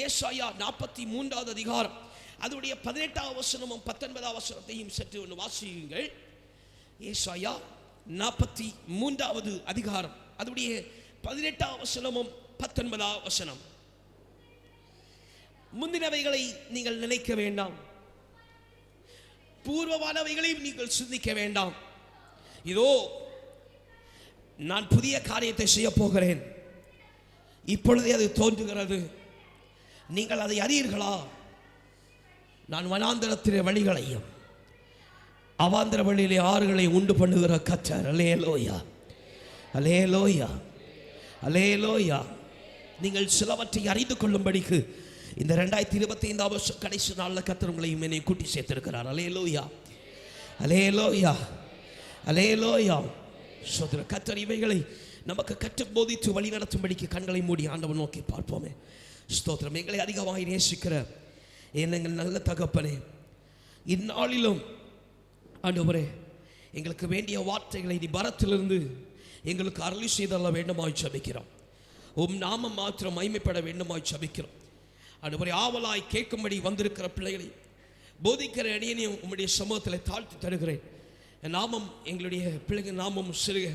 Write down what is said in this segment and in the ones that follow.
ஏசாயா 43வது அதிகாரம் அதனுடைய 18வது வசனமும் 19வது வசனத்தையும் சற்று ஒன்று வாசியுங்கள். ஏசாயா 43வது அதிகாரம் அதனுடைய 18வது வசனமும் 19வது வசனம். முந்தினவைகளை நீங்கள் நினைக்க வேண்டாம், பூர்வமானவைகளையும் நீங்கள் சிந்திக்க வேண்டாம். இதோ நான் புதிய காரியத்தை செய்ய போகிறேன், இப்பொழுதே அது தோன்றுகிறது, நீங்கள் அதை அறியீர்களா? நான் வனாந்தரத்திலே வழிகளையும் அவாந்தர வழியிலே ஆறுகளை உண்டு பண்ணுகிற கர்த்தர். அல்லேலூயா, அல்லேலூயா, அல்லேலூயா. நீங்கள் சிலவற்றை அறிந்து கொள்ளும்படிக்கு இந்த 2025 வருஷம் கடைசி நாளில் கர்த்தர் உங்களையும் என்னை கூட்டி சேர்த்திருக்கிறார். அல்லேலூயா, அல்லேலூயா, அல்லேலூயா. சோதர கர்த்தர் இவைகளை நமக்கு கற்று போதித்து வழி நடத்தும்படிக்கு கண்களை மூடி ஆண்டவன் நோக்கி பார்ப்போமே. ஸ்தோத்திரம். எங்களை அதிகமாக நேசிக்கிற எங்கள் நல்ல தகப்பனே, இந்நாளிலும் ஆண்டவரே எங்களுக்கு வேண்டிய வார்த்தைகளை நீ பரத்திலிருந்து எங்களுக்கு அருளி செய்தல்ல வேண்டுமாய் ஜெபிக்கிறோம். உம் நாமம் மாத்திரம் மகிமைப்பட வேண்டுமாய் ஜெபிக்கிறோம். ஆண்டவரே ஆவலாய் கேட்கும்படி வந்திருக்கிற பிள்ளைகளை போதிக்கிற அடியனையும் உம்முடைய சமூகத்தில் தாழ்த்தி தருகிறேன். நாமம் எங்களுடைய பிள்ளைகள் நாமம் சிறுக,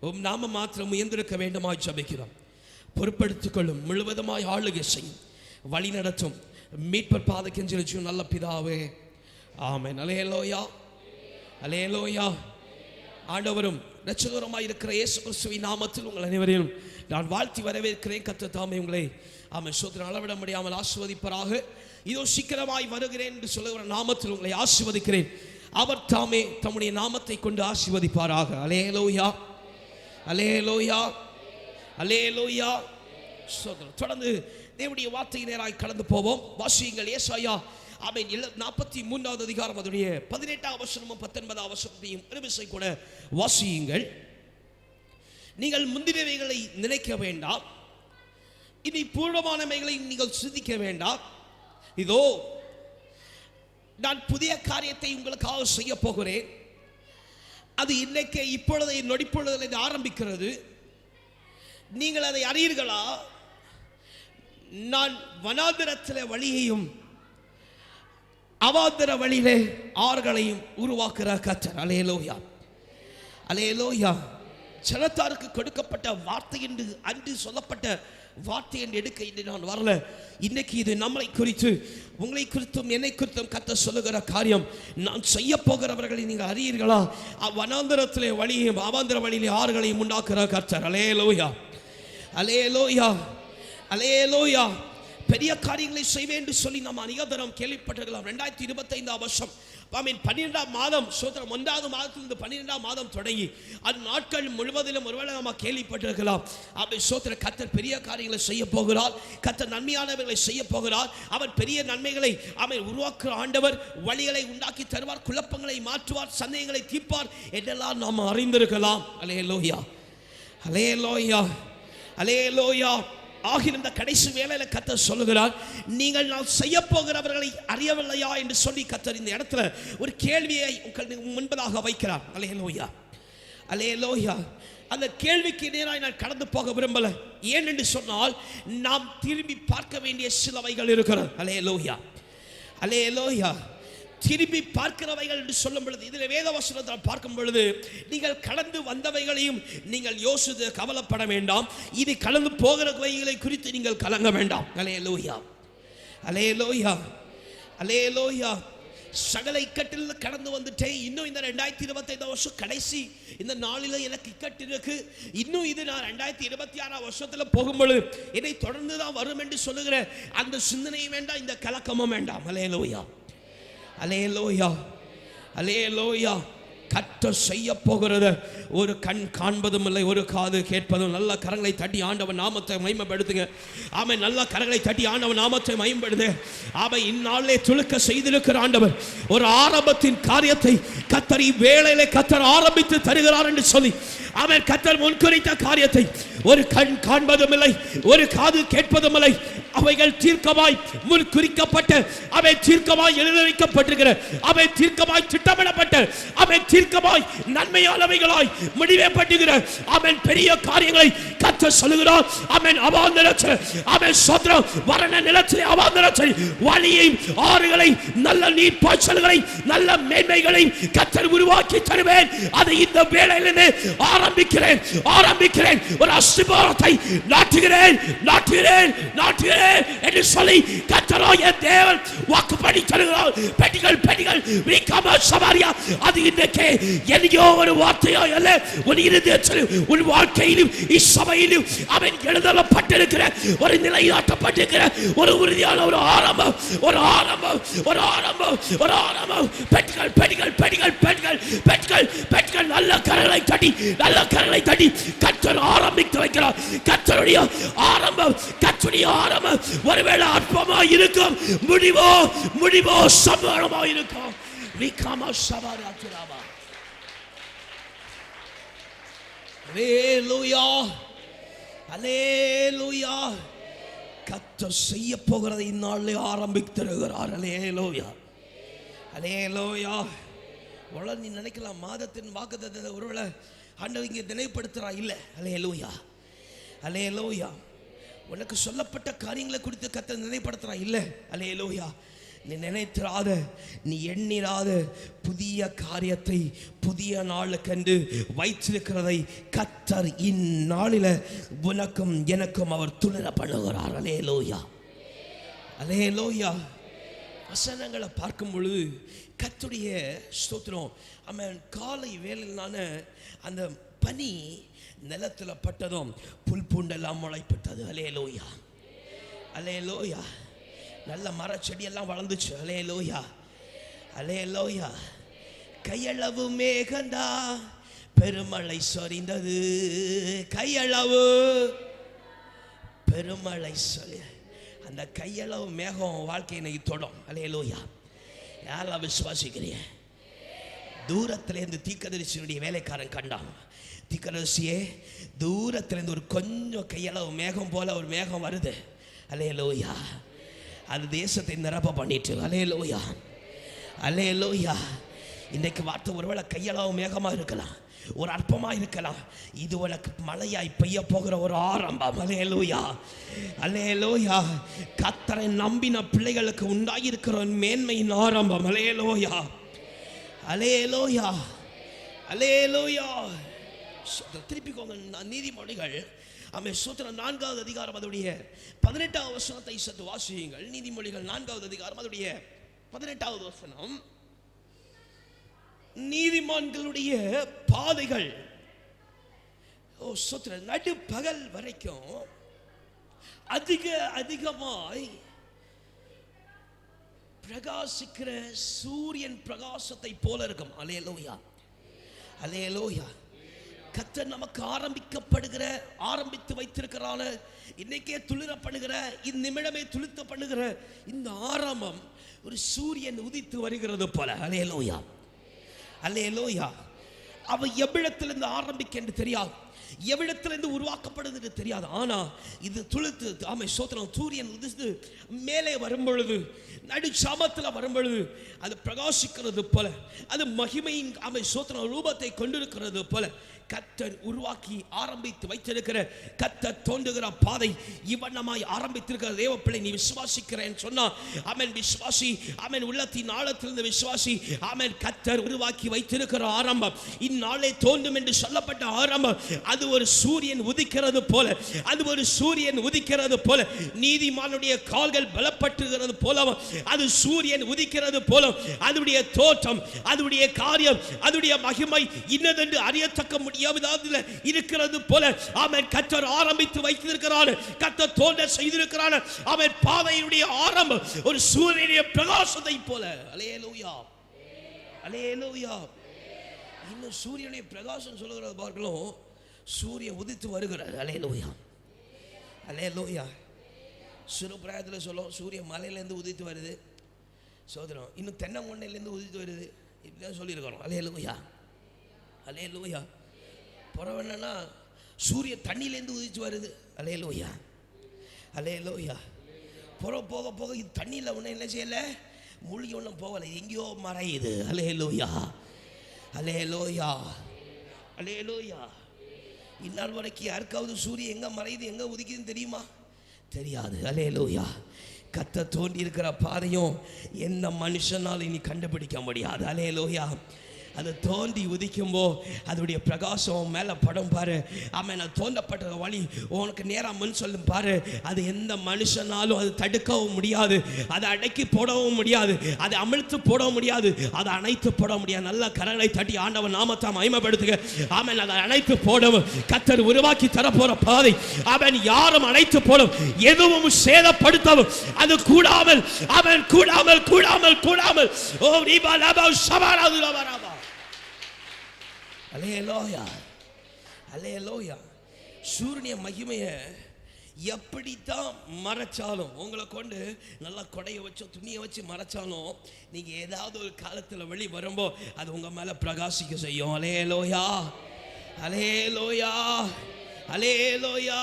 உம் நாமம் மாத்திரம் உயர்ந்திருக்க வேண்டுமாய் ஜெபிக்கிறோம். பொறுப்படுத்திக் கொள்ளும், முழுவதுமாய் ஆளுகை செய்யும், வழி நடத்தும் மீட்பர் பாத கெஞ்சலிச்சும் நல்ல பிதாவே, ஆமென். அல்லேலூயா, அல்லேலூயா. ஆண்டவரும் இரட்சகருமாய் இருக்கிற இயேசு கிறிஸ்துவின் நாமத்தில் உங்கள் அனைவரையும் நான் வாழ்த்தி வரவேற்கிறேன். கர்த்தர் தாமே உங்களை ஆமென் சோதனை அளவிட முடியாமல் ஆசீர்வதிப்பராக. இதோ சீக்கிரமாய் வருகிறேன் என்று சொல்லுகிற நாமத்தில் உங்களை ஆசீர்வதிக்கிறேன். அவர் தாமே தம்முடைய நாமத்தை கொண்டு ஆசீர்வதிப்பாராக. அல்லேலூயா, அல்லேலூயா, அல்லேலூயா. சோதரம் தொடர்ந்து தேவனுடைய வார்த்தை நேராய் கடந்து போவோம். வாசியுங்கள். ஏசாயா ஆமென் 43வது அதிகாரம் அதனுடைய 18வது வசனமும் 19வது வசனத்தையும் ஒருமிசை கூட வாசியுங்கள். நீங்கள் முந்தினவைகளை நினைக்க வேண்டாம், இனி பூர்வமானவைகளை நீங்கள் சிந்திக்க வேண்டாம். இதோ நான் புதிய காரியத்தை உங்களுக்காக செய்ய போகிறேன், அது இன்னைக்கு இப்பொழுது நொடிப்பொழுதில் ஆரம்பிக்கிறது, நீங்கள் அதை அறியீர்களா? நான் வனாந்தரத்தில் வழியையும் அவாந்தர வழியிலே ஆறுகளையும் உருவாக்குற கர்த்தர். அல்லேலூயா, அல்லேலூயா. ஜனத்தாருக்கு கொடுக்கப்பட்ட வார்த்தை என்று அன்று சொல்லப்பட்ட வார்த்தை என்று எடுக்க இன்று நான் வரல. இன்னைக்கு இது நம்மளை குறித்து, உங்களை குறித்தும் என்னை குறித்தும் கர்த்தர் சொல்லுகிற காரியம். நான் செய்ய போகிறவர்களை நீங்கள் அறியீர்களா? வனாந்தரத்திலே வழியையும் அவாந்தர வழியிலே ஆறுகளையும் உண்டாக்குற கர்த்தர். அல்லேலூயா, அல்லேலூயா, அல்லேலூயா. பெரிய காரியங்களை செய்வேன் என்று சொல்லி நாம் அநேக தரம் கேள்விப்பட்டிருக்கலாம். 2025 வருஷம் 12ஆம் மாதம் சோதரம் 1வது மாதத்திலிருந்து 12ஆம் மாதம் தொடங்கி அது நாட்கள் முழுவதிலும் ஒருவேளை நாம் கேள்விப்பட்டிருக்கலாம். அப்படி சோதர கர்த்தர் பெரிய காரியங்களை செய்ய போகிறார், கர்த்தர் நன்மையானவர்களை செய்ய போகிறார், அவர் பெரிய நன்மைகளை அவன் உருவாக்குற ஆண்டவர், வழிகளை உண்டாக்கி தருவார், குழப்பங்களை மாற்றுவார், சந்தேகங்களை தீர்ப்பார் என்றெல்லாம் நாம் அறிந்திருக்கலாம். அல்லேலூயா, அல்லேலூயா, அல்லேலூயா. ஆகிய இந்த கடைசி வேளையில கர்த்தர் சொல்லுகிறார், நீங்கள் நான் செய்ய போகிறவர்களை அறியவில்லையா என்று சொல்லி கர்த்தர் இந்த இடத்துல ஒரு கேள்வியை உங்களுக்கு முன்பதாக வைக்கிறார். அல்லேலூயா, அல்லேலூயா. அந்த கேள்விக்கு நேராக நான் கடந்து போக விரும்பல. ஏன் என்று சொன்னால் நாம் திரும்பி பார்க்க வேண்டிய சிலவைகள் இருக்கிறது. அல்லேலூயா, அல்லேலூயா. திரும்பி பார்க்கிறவைகள் என்று சொல்லும் பொழுது இதில் வேத வசனத்தை பார்க்கும் பொழுது நீங்கள் கடந்து வந்தவைகளையும் நீங்கள் யோசித்து கவலைப்பட வேண்டாம், இது கடந்து போகிறவைகளை குறித்து நீங்கள் கலங்க வேண்டாம். அல்லேலூயா, அல்லேலூயா, அல்லேலூயா. சகல இக்கட்டில் கடந்து வந்துட்டேன். இன்னும் இந்த 2025 வருஷம் கடைசி இந்த நாளில் எனக்கு இக்கட்டு இருக்கு, இன்னும் இது நான் 2026 வருஷத்தில் போகும்பொழுது என்னை தொடர்ந்து தான் வரும் என்று சொல்லுகிற அந்த சிந்தனையும் வேண்டாம், இந்த கலக்கமும் வேண்டாம். அல்லேலூயா, அல்லேலூயா, அல்லேலூயா. கர்த்தர் செய்ய போகிறது ஒரு கண் காண்பதும் இல்லை, ஒரு காது கேட்பதும். நல்ல கரங்களை தட்டி ஆண்டவன் நாமத்தை மகிமைப்படுத்துங்க. ஆமென். நல்ல கரங்களை தட்டி ஆண்டவன் நாமத்தை மகிமைப்படுத்து. ஆமென். இந்நாளிலே துளுக்க செய்திருக்கிற ஆண்டவர் ஒரு ஆரம்பத்தின் காரியத்தை கர்த்தர் வேளையிலே கர்த்தர் ஆரம்பித்து தருகிறார் என்று சொல்லி ஆமென். கர்த்தர் முன்குறித்த காரியத்தை ஒரு கண் காண்பதும் இல்லை, ஒரு காது கேட்பதும் இல்லை. அவைகள் தீர்க்கமாய் முன் குறிக்கப்பட்ட, அவை தீர்க்கமாய் எழுதி வைக்கப்பட்டிருக்கிற, அவை தீர்க்கமாய் திட்டமிடப்பட்ட, அவை தீர்க்கமாய் நன்மையானவைகளாய் முடிவே பட்டுகிற அவன் பெரிய காரியங்களை கர்த்தர் சொல்லுகிறார். ஆமென். அவாந்தரத்தில் ஆமென் சோத்திரம் வறண்ட நிலத்திலே அவாந்தரத்தில் வழியை ஆறுகளை நல்ல நீர் பாய்ச்சல்களை நல்ல மேன்மைகளை கர்த்தர் உருவாக்கி தருவேன். அதை இந்த வேளையிலே ஆரம்பிக்கிறேன் ஒரு அஸ்திபாரத்தை நாட்டுகிறேன் என்று சொல்லி கர்த்தராகிய தேவன் வாக்குப்படி தருகிறார். பெட்டிகள் சமாரியா அது இன்றைக்கு எங்கேயோ ஒரு வார்த்தையோ அல்ல, உன் இருதயத்திலும் உன் வாழ்க்கையிலும் இச்சபையிலும் அவன் எழுதப்பட்டிருக்கிற ஒரு நிலைநாட்டப்பட்டிருக்கிற ஒரு உறுதியான ஒரு ஆரம்பம். பெட்டிகள் நல்ல கரங்களை தட்டி கர்த்தர் ஆரம்பித்து வைக்கிறார். கர்த்தருடைய ஆரம்பம் ஒருவேளை அற்பமா இருக்கும், முடிவோ சம்பளமா இருக்கும். கர்த்தர் செய்ய போகிறதை இந்நாளிலே ஆரம்பித்திருக்கிறார். நீ நினைக்கலாம் மாதத்தின் வாக்குத்தத்தத்தை ஒருவேளை ஆண்டவர் இங்கே நினைவுபடுத்துறா இல்லை. அல்லேலூயா. உனக்கு சொல்லப்பட்ட காரியங்களை குறித்து கர்த்தர் நினைவுபடுத்துறா இல்லை. அல்லேலூயா. நீ நினைத்திராத, நீ எண்ணிராத புதிய காரியத்தை புதிய நாளுக்கென்று வைத்திருக்கிறதை கர்த்தர் இந்நாளில் உனக்கும் எனக்கும் அவர் துணர பண்ணுகிறார். அல்லேலூயா. வசனங்களை பார்க்கும் பொழுது கர்த்தருடைய ஸ்தோத்திரம். ஆமென். காலை வேளையிலான அந்த பனி நிலத்தில் பட்டதும் புல் பூண்டெல்லாம் முளைப்பட்டது. அல்லேலூயா. நல்ல மர செடியெல்லாம் வளர்ந்துச்சு. அல்லேலூயா. கையளவு மேகண்டா பெருமழை சொரிந்தது. கையளவு பெருமழை சொல்லி அந்த கையளவு மேகம் வாழ்க்கையை தொடும். அல்லேலூயா. யாரெல்லாம் விசுவாசிக்கிறீங்க? தூரத்திலேருந்து தீர்க்கதரிசியினுடைய வேலைக்காரன் கண்டான். தீர்க்கதரிசியே, தூரத்திலேருந்து ஒரு கொஞ்சம் கையளவு மேகம் போல ஒரு மேகம் வருது. அல்லேலூயா. அது தேசத்தை நிரப்ப பண்ணிட்டு. அல்லேலூயா. இன்றைக்கு வார்த்தை ஒருவேளை கையளவு மேகமா இருக்கலாம், ஒரு அற்பமா இருக்கலாம். இது உனக்கு மழையாய் பெய்ய போகிற ஒரு ஆரம்பம். அல்லேலூயா. கர்த்தரை நம்பின பிள்ளைகளுக்கு உண்டாயிருக்கிற மேன்மையின் ஆரம்பம். அல்லேலூயா. திருப்பிக்கோங்க. நீதிமொழிகள் ஆமென் சூத்திரம் 4வது அதிகாரம் அதோடைய 18வது வசனத்தை சற்று வாசியுங்கள். நீதிமொழிகள் 4வது அதிகாரம் அதோடைய 18வது வசனம். நீதிமான்களுடைய பாதைகள் சூத்திரம் நடு பகல் வரைக்கும் அதிகமாய் பிரகாசிக்கிற சூரியன் பிரகாசத்தை போல இருக்கும். அல்லேலூயா. கர்த்தர் நமக்கு ஆரம்பித்து வைத்திருக்கிறான இன்னைக்கே துளிரப்படுகிற இந்நிமிடமே துளிர்த்த பண்ணுகிற இந்த ஆரம்பம் ஒரு சூரியன் உதித்து வருகிறது போல. அல்லேலூயா. அவ எவ்விடத்திலிருந்து ஆரம்பிக்க என்று தெரியாது, எவ்விடத்திலிருந்து உருவாக்கப்படுது என்று தெரியாது. ஆனா இது துளிர்த்து ஆமை சோத்திரம் சூரியன் உதித்து மேலே வரும்பொழுது, நடு சாமத்தில் வரும்பொழுது அது பிரகாசிக்கிறது போல, அது மகிமையின் ஆமை சோத்திரம் ரூபத்தை கொண்டிருக்கிறது போல கர்த்தர் உருவாக்கி ஆரம்பித்து வைத்திருக்கிற, கர்த்தர் தோன்றுகிற பாதை இவ்வண்ணமாய் ஆரம்பித்திருக்கிற தேவ பிள்ளை, நீ விசுவாசிக்கிறேன்னு சொன்னா ஆமென். விசுவாசி. ஆமென். உள்ளத்தின் ஆழத்திலிருந்து விசுவாசி. ஆமென். கர்த்தர் உருவாக்கி வைத்திருக்கிற ஆரம்பம், இந்நாளே தோன்றும் என்று சொல்லப்பட்ட ஆரம்பம், அது ஒரு சூரியன் உதிக்கிறது போல, அது ஒரு சூரியன் உதிக்கிறது போல, நீதிமானுடைய கால்கள் பலப்பட்டுகிறது போல, அது சூரியன் உதிக்கிறது போல, அதுடைய தோற்றம், அதுடைய காரியம், அதுடைய மகிமை இன்னதென்று அறியத்தக்க முடியாததுல இருக்கிறது போல ஆமென். கர்த்தர் ஆரம்பித்து வைத்திருக்கிறார், கர்த்தர் தோன்ற செய்திருக்கிறார். ஆமென். பாதையுடைய ஆரம்பம் ஒரு சூரியனுடைய பிரகாசத்தை போல. அல்லேலூயா. அல்லேலூயா. இன்னும் சூரியனுடைய பிரகாசம் சொல்லுகிறது பார்க்கலாம், சூரியன் உதித்து வருகிறார். அல்லேலூயா. அல்லேலூயா. சிறு பிராயத்தில் சொல்லும், சூரியன் மலையிலேருந்து உதித்து வருது சோதரம், இன்னும் தென்னங்கொண்டையிலேருந்து உதித்து வருது, இப்படிதான் சொல்லியிருக்கிறோம். அல்லேலூயா. அல்லேலூயா. புறம் என்னன்னா சூரிய தண்ணியிலேருந்து உதிச்சு வருது. அல்லேலூயா. அல்லேலூயா. புறம் போக போக இது தண்ணியில் ஒன்றும் என்ன செய்யலை, மூழ்கி ஒன்றும் போகலை, எங்கேயோ மறையுது. அல்லேலூயா. அல்லேலூயா. அல்லேலூயா. இந்நாள் வரைக்கும் யாருக்காவது சூரியன் எங்க மறையுது எங்க உதிக்குதுன்னு தெரியுமா? தெரியாது. அல்லேலூயா. கர்த்தர் தோண்டி இருக்கிற பாதையும் எந்த மனுஷனாலும் இனி கண்டுபிடிக்க முடியாது. அல்லேலூயா. அது தோண்டி உதிக்கும்போ அதோடைய பிரகாசம் மேலே படம் பாரு. ஆமாம், அது தோண்டப்பட்ட வழி உனக்கு நேராக முன் சொல்லும் பாரு. அது எந்த மனுஷனாலும் அது தடுக்கவும் முடியாது, அதை அடக்கி போடவும் முடியாது, அதை அமிழ்த்து போடவும் முடியாது, அதை அணைத்து போட முடியாது. நல்ல கரங்களை தட்டி ஆண்டவன் நாமத்தை மகிமைப்படுத்துக. ஆமென். அதை அணைத்து போடவும் கர்த்தர் உருவாக்கி தரப்போற பாதை. ஆமென். யாரும் அணைத்து போடும், எதுவும் சேதப்படுத்தவும் அது கூடாமல். ஆமென். கூடாமல் கூடாமல் கூடாமல். ஓ ரீபா லாபா ஷபாரா துலபராபா. அல்லேலூயா. அல்லேலூயா. சூரிய மகிமையை எப்படித்தான் மறைச்சாலும், உங்களை கொண்டு நல்லா கொடையை வச்சோ துணியை வச்சு மறைச்சாலும், நீங்கள் ஏதாவது ஒரு காலத்தில் வெளி வரும்போ அது உங்கள் மேலே பிரகாசிக்க செய்யும். அல்லேலூயா. அல்லேலூயா. அல்லேலூயா.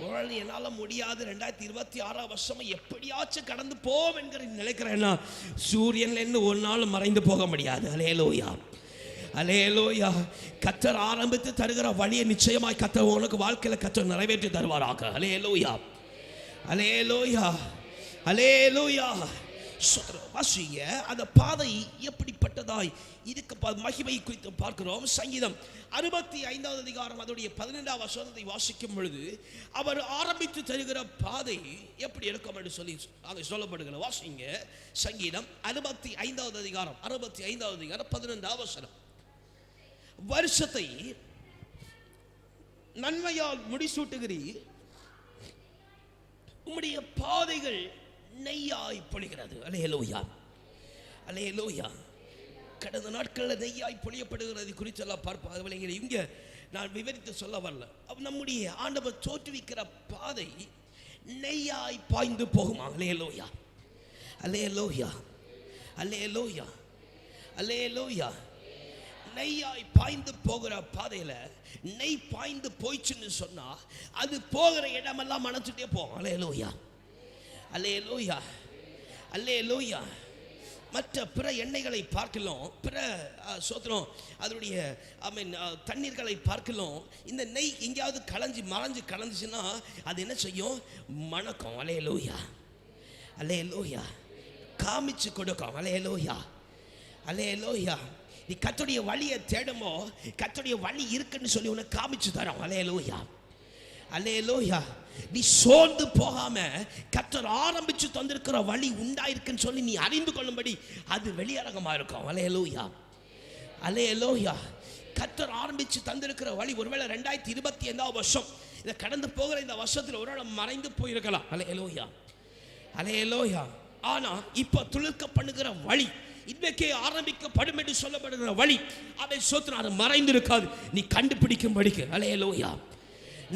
ஒரு என்னால் முடியாது, 2026 வருஷம் எப்படியாச்சும் கடந்து போவோம் என்கிற நினைக்கிறேன்னா சூரியன்லேருந்து ஒரு நாள் மறைந்து போக முடியாது. அல்லேலூயா. அல்லேலூயா. கர்த்தர் ஆரம்பித்து தருகிற வழியை நிச்சயமாய் கர்த்தர் உனக்கு வாழ்க்கையில் கர்த்தர் நிறைவேற்றி தருவாராக. அல்லேலூயா. அல்லேலூயா. அல்லேலூயா. வாசிங்க அந்த பாதை எப்படிப்பட்டதாய் இதுக்கு மகிமை குறித்து பார்க்கிறோம். சங்கீதம் 65வது அதிகாரம் அதோடைய 12வது வசனத்தை வாசிக்கும் பொழுது அவர் ஆரம்பித்து தருகிற பாதை எப்படி இருக்கும் என்று சொல்லி அதை சொல்லப்படுகிற. வாசிங்க சங்கீதம் 65வது அதிகாரம் 15வது வசனம். வருஷத்தை நன்மையால் முடிசூட்டுகிறீர், உம்முடைய பாதைகள் நெய்யாய் பொழிகிறது. அல்லேலூயா. அல்லேலூயா. கடந்த நாட்களில் நெய்யாய் பொழியப்படுகிறது குறித்தெல்லாம் பார்ப்போம். அதுவரை இங்கே நான் விவரித்து சொல்ல வரல. நம்முடைய ஆண்டவர் தோற்றுவிக்கிற பாதை நெய்யாய் பாய்ந்து போகுமா? அல்லேலூயா. அல்லேலூயா. அல்லேலூயா. அல்லேலூயா. நெய்யாய் பாய்ந்து போகிற பாதையில நெய் பாய்ந்து போயிச்சுன்னு சொன்னா அது போகிற இடமெல்லாம் மனச்சுட்டே போகும். அல்லேலூயா. அல்லேலூயா. அல்லேலூயா. மற்ற பிற எண்ணெய்களை பார்க்கலாம், பிற சோத்திரம் அதனுடைய தண்ணீர்களை பார்க்கலாம், இந்த நெய் எங்கேயாவது மறைஞ்சு கலந்துச்சுன்னா அது என்ன செய்யும்? மணக்கும். அல்லேலூயா. அல்லேலூயா. காமிச்சு கொடுக்கும். அல்லேலூயா. அல்லேலூயா. நீ கர்த்தருடைய வழியை தேடுமோ கர்த்தருடைய வழி இருக்குன்னு சொல்லி உனக்கு காமிச்சு தரோம். அல்லேலூயா. அல்லேலூயா. நீ சோர்ந்து போகாம கர்த்தர் ஆரம்பிச்சு தந்திருக்கிற வழி உண்டாயிருக்குன்னு சொல்லி நீ அறிந்து கொள்ளும்படி அது வெளியரங்கமா இருக்கும். அல்லேலூயா. அல்லேலூயா. கர்த்தர் ஆரம்பிச்சு தந்திருக்கிற வழி ஒருவேளை 2025 வருஷம் இதை கடந்து போகிற இந்த வருஷத்தில் ஒரு இடம் மறைந்து போயிருக்கலாம். அல்லேலூயா. அல்லேலூயா. ஆனா இப்ப துளிர்க்க பண்ணுகிற வழி இன்றைக்கே ஆரம்பிக்கப்படும் என்று சொல்லப்படுகிற வழி அதை சோத்திரம் மறைந்திருக்காது, நீ கண்டுபிடிக்கும்படிக்கு. அல்லேலூயா.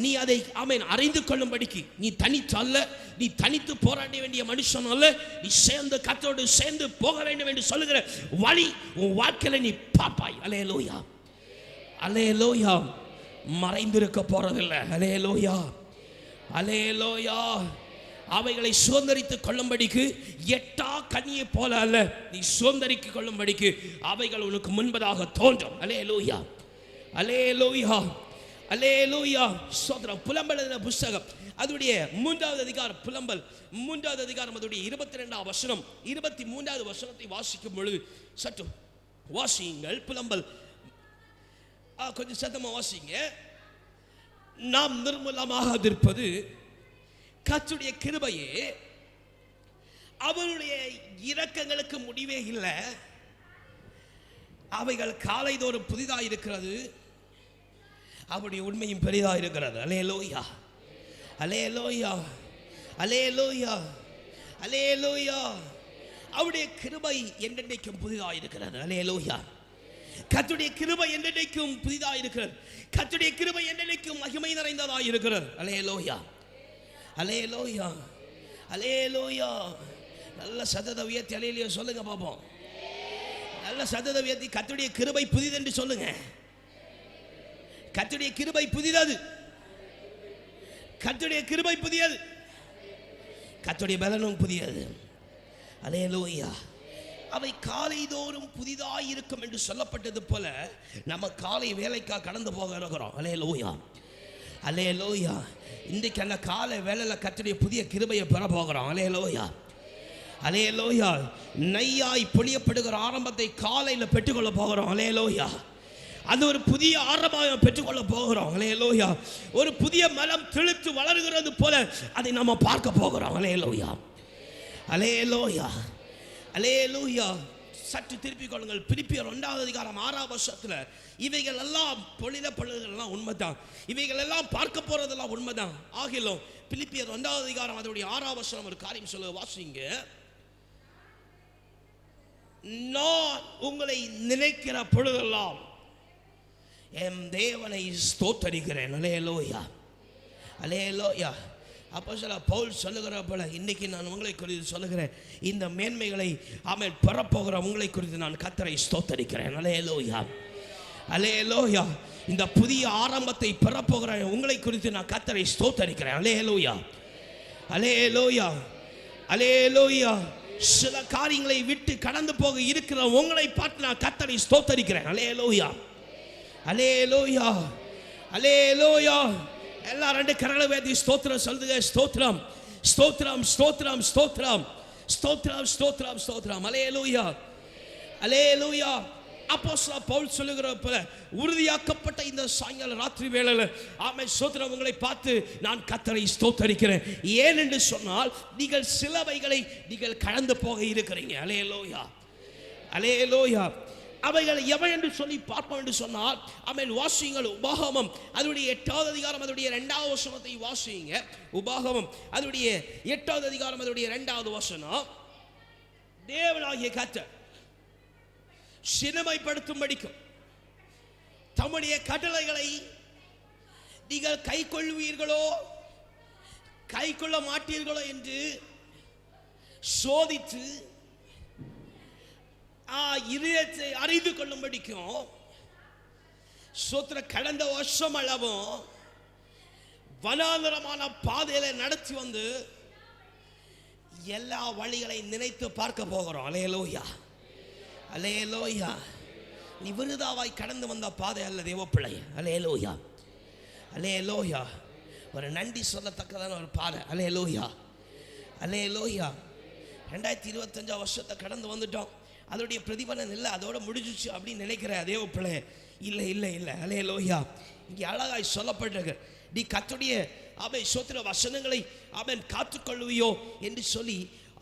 நீ அதை அறிந்து கொள்ளும்படிக்கு நீ தனித்து அல்ல, நீ தனித்து போராட வேண்டிய மனுஷன் அல்ல, நீ சேர்ந்து கர்த்தரோடு சேர்ந்து போக வேண்டும் என்று சொல்லுகிற வழி உன் வாழ்க்கையில நீ பாப்பாய். அல்லேலூயா. அல்லேலூயா. மறைந்திருக்க போறதில்லை. அல்லேலூயா. அல்லேலூயா. அவைகளை சுதந்தரித்துக் கொள்ளும்படிக்கு எட்டா கனியை போல அல்ல, நீ சுதந்தரித்து கொள்ளும்படிக்கு அவைகள் உனக்கு முன்பதாக தோன்றும். அல்லேலூயா. அல்லேலூயா. அல்லேலூயா. சோதரம் புலம்பல் புஸ்தகம் அதனுடைய 3வது அதிகாரம், புலம்பல் 3வது அதிகாரம் அதனுடைய 22வது வசனம் 23வது வசனத்தை வாசிக்கும் பொழுது சற்று வாசியுங்கள். புலம்பல் கொஞ்சம் சத்தமா வாசிங்க. நாம் நிர்மூலமாக இருப்பது கர்த்தருடைய கிருபையே, அவருடைய இரக்கங்களுக்கு முடிவே இல்லை, அவைகள் காலைதோறும் புதிதாக இருக்கிறது, அவருடைய உண்மையும் பெரிதாக இருக்கிறது. அல்லேலூயா. அல்லேலூயா. அல்லேலூயா. அல்லேலூயா. அவருடைய கிருபை என்றென்றைக்கும் புதிதாக இருக்கிறது. அல்லேலூயா. கர்த்தருடைய கிருபை என்றென்றைக்கும் புதிதாக இருக்கிறது. கர்த்தருடைய கிருபை என்றென்றைக்கும் மகிமை நிறைந்ததாக இருக்கிறது. அல்லேலூயா. அல்லேலூயா. அல்லேலூயா. நல்ல சத்தத்தை உயர்த்தி அல்லேலூயா சொல்லுங்க பாப்போம். நல்ல சத்தத்தை உயர்த்தி கர்த்தருடைய கிருபை புதிதென்று சொல்லுங்க. கர்த்தருடைய கிருபை புதிதது. கர்த்தருடைய கிருபை புதியது. கர்த்தருடைய பலனும் புதியது. அல்லேலூயா. அவை காலைதோறும் புதிதாய் இருக்கும் என்று சொல்லப்பட்டது போல நம்ம காலை வேலைக்காக கடந்து போக இருக்கிறோம். அல்லேலூயா, அல்லேலூயா. இன்றைக்கு அந்த காலை வேலையில் கர்த்தருடைய புதிய கிருபையை பெற போகிறோம். அல்லேலூயா, அல்லேலூயா. நையாய் பொழியப்படுகிற ஆரம்பத்தை காலையில் பெற்றுக்கொள்ள போகிறோம். அல்லேலூயா. அது ஒரு புதிய ஆரம்பம் பெற்றுக்கொள்ள போகிறோம். அல்லேலூயா. ஒரு புதிய மரம் திழுத்து வளர்கிறது போல அதை நம்ம பார்க்க போகிறோம். அல்லேலூயா, அல்லேலூயா, அல்லேலூயா. சற்று திருப்பிக் கொள்ளுங்கள். பிலிப்பியர் 2வது அதிகாரம் 6வது வசனத்தில் இவைகள் எல்லாம் பொழிதப்படுவதெல்லாம் உண்மைதான், இவைகள் எல்லாம் பார்க்க போறதெல்லாம் உண்மைதான். ஆகிலும் பிலிப்பியர் 2வது அதிகாரம் அதனுடைய 6வது வசனம் ஒரு காரியம் சொல்ல வாசிங்க. நான் உங்களை நினைக்கிற பொழுதெல்லாம் என் தேவனை ஸ்தோத்தரிக்கிறேன். அல்லேலூயா, அல்லேலூயா. அப்போஸ்தலர் பவுல் சொல்லுகிற போல இன்னைக்கு நான் உங்களை குறித்து சொல்லுகிறேன், இந்த மேன்மைகளை ஆமென் பெறப்போகிற உங்களை குறித்து நான் கர்த்தரை ஸ்தோத்தரிக்கிறேன். அல்லேலூயா, அல்லேலூயா. இந்த புதிய ஆரம்பத்தை பெறப்போகிற உங்களை குறித்து நான் கர்த்தரை ஸ்தோத்தரிக்கிறேன். அல்லேலூயா, அல்லேலூயா, அல்லேலூயா. சில காரியங்களை விட்டு கடந்து போக இருக்கிற உங்களை பார்த்து நான் கர்த்தரை ஸ்தோத்தரிக்கிறேன். அல்லேலூயா, அல்லேலூயா, அல்லேலூயா. எல்லாரும் ரெண்டு கரங்களை உயர்த்தி ஸ்தோத்திரம் சொல்லுங்க. ஸ்தோத்திரம், ஸ்தோத்திரம், ஸ்தோத்திரம், ஸ்தோத்திரம், ஸ்தோத்திரம், ஸ்தோத்திரம், ஸ்தோத்திரம். அல்லேலூயா, அல்லேலூயா. அப்போஸ்தலர் பவுல் சொல்லுகிற போல உறுதியாக்கப்பட்ட இந்த சாயங்கால ராத்திரி வேளையில் ஆமென் ஸ்தோத்திரம் உங்களை பார்த்து நான் கர்த்தரை ஸ்தோத்தரிக்கிறேன். ஏன் என்று சொன்னால் நீங்கள் சிலவைகளை நீங்கள் கடந்து போக இருக்கிறீங்க. அல்லேலூயா, அல்லேலூயா. அவைகள் எவை என்று சொல்லி பார்ப்போம் என்று சொன்னால் ஆமென் வாசியுங்கள். உபாகமம் அதனுடைய 8வது அதிகாரம் அதனுடைய 2வது வசனத்தை வாசியுங்க. உபாகமம் அதனுடைய 8வது அதிகாரம் அதனுடைய 2வது வசனம். தேவனாகிய கர்த்தர் சிறுமைப்படுத்தும்படிக்கும் தம்முடைய கட்டளைகளை நீங்கள் கை கொள்வீர்களோ கை கொள்ள மாட்டீர்களோ என்று சோதித்து இதயத்தை அறிந்து கொள்ளும்படிக்கும் சோத்திர கடந்த வருஷம் அளவும் வனாந்தரமான பாதையில நடத்தி வந்து எல்லா வழிகளை நினைத்து பார்க்க போகிறோம். அல்லேலூயா, அல்லேலூயா. நீ விருதாவாய் கடந்து வந்த பாதை அல்ல தேவப்பிள்ளை. அல்லேலூயா, அல்லேலூயா. ஒரு நன்றி சொல்லத்தக்கதான ஒரு பாதை. அல்லேலூயா, அல்லேலூயா. 2025 வருஷத்தை கடந்து வந்துட்டோம். அதோடைய பிரதிபலன் இல்லை, அதோட முடிஞ்சிச்சு அப்படின்னு நினைக்கிற தேவ பிள்ளை. இல்லை இல்லை இல்லை. அல்லேலூயா. இங்கே அழகாய் சொல்லப்பட்டிருக்கு, நீ கர்த்தருடைய ஆமென் ஸ்தோத்திர வசனங்களை ஆமென் காத்துக்கொள்வியோ என்று சொல்லி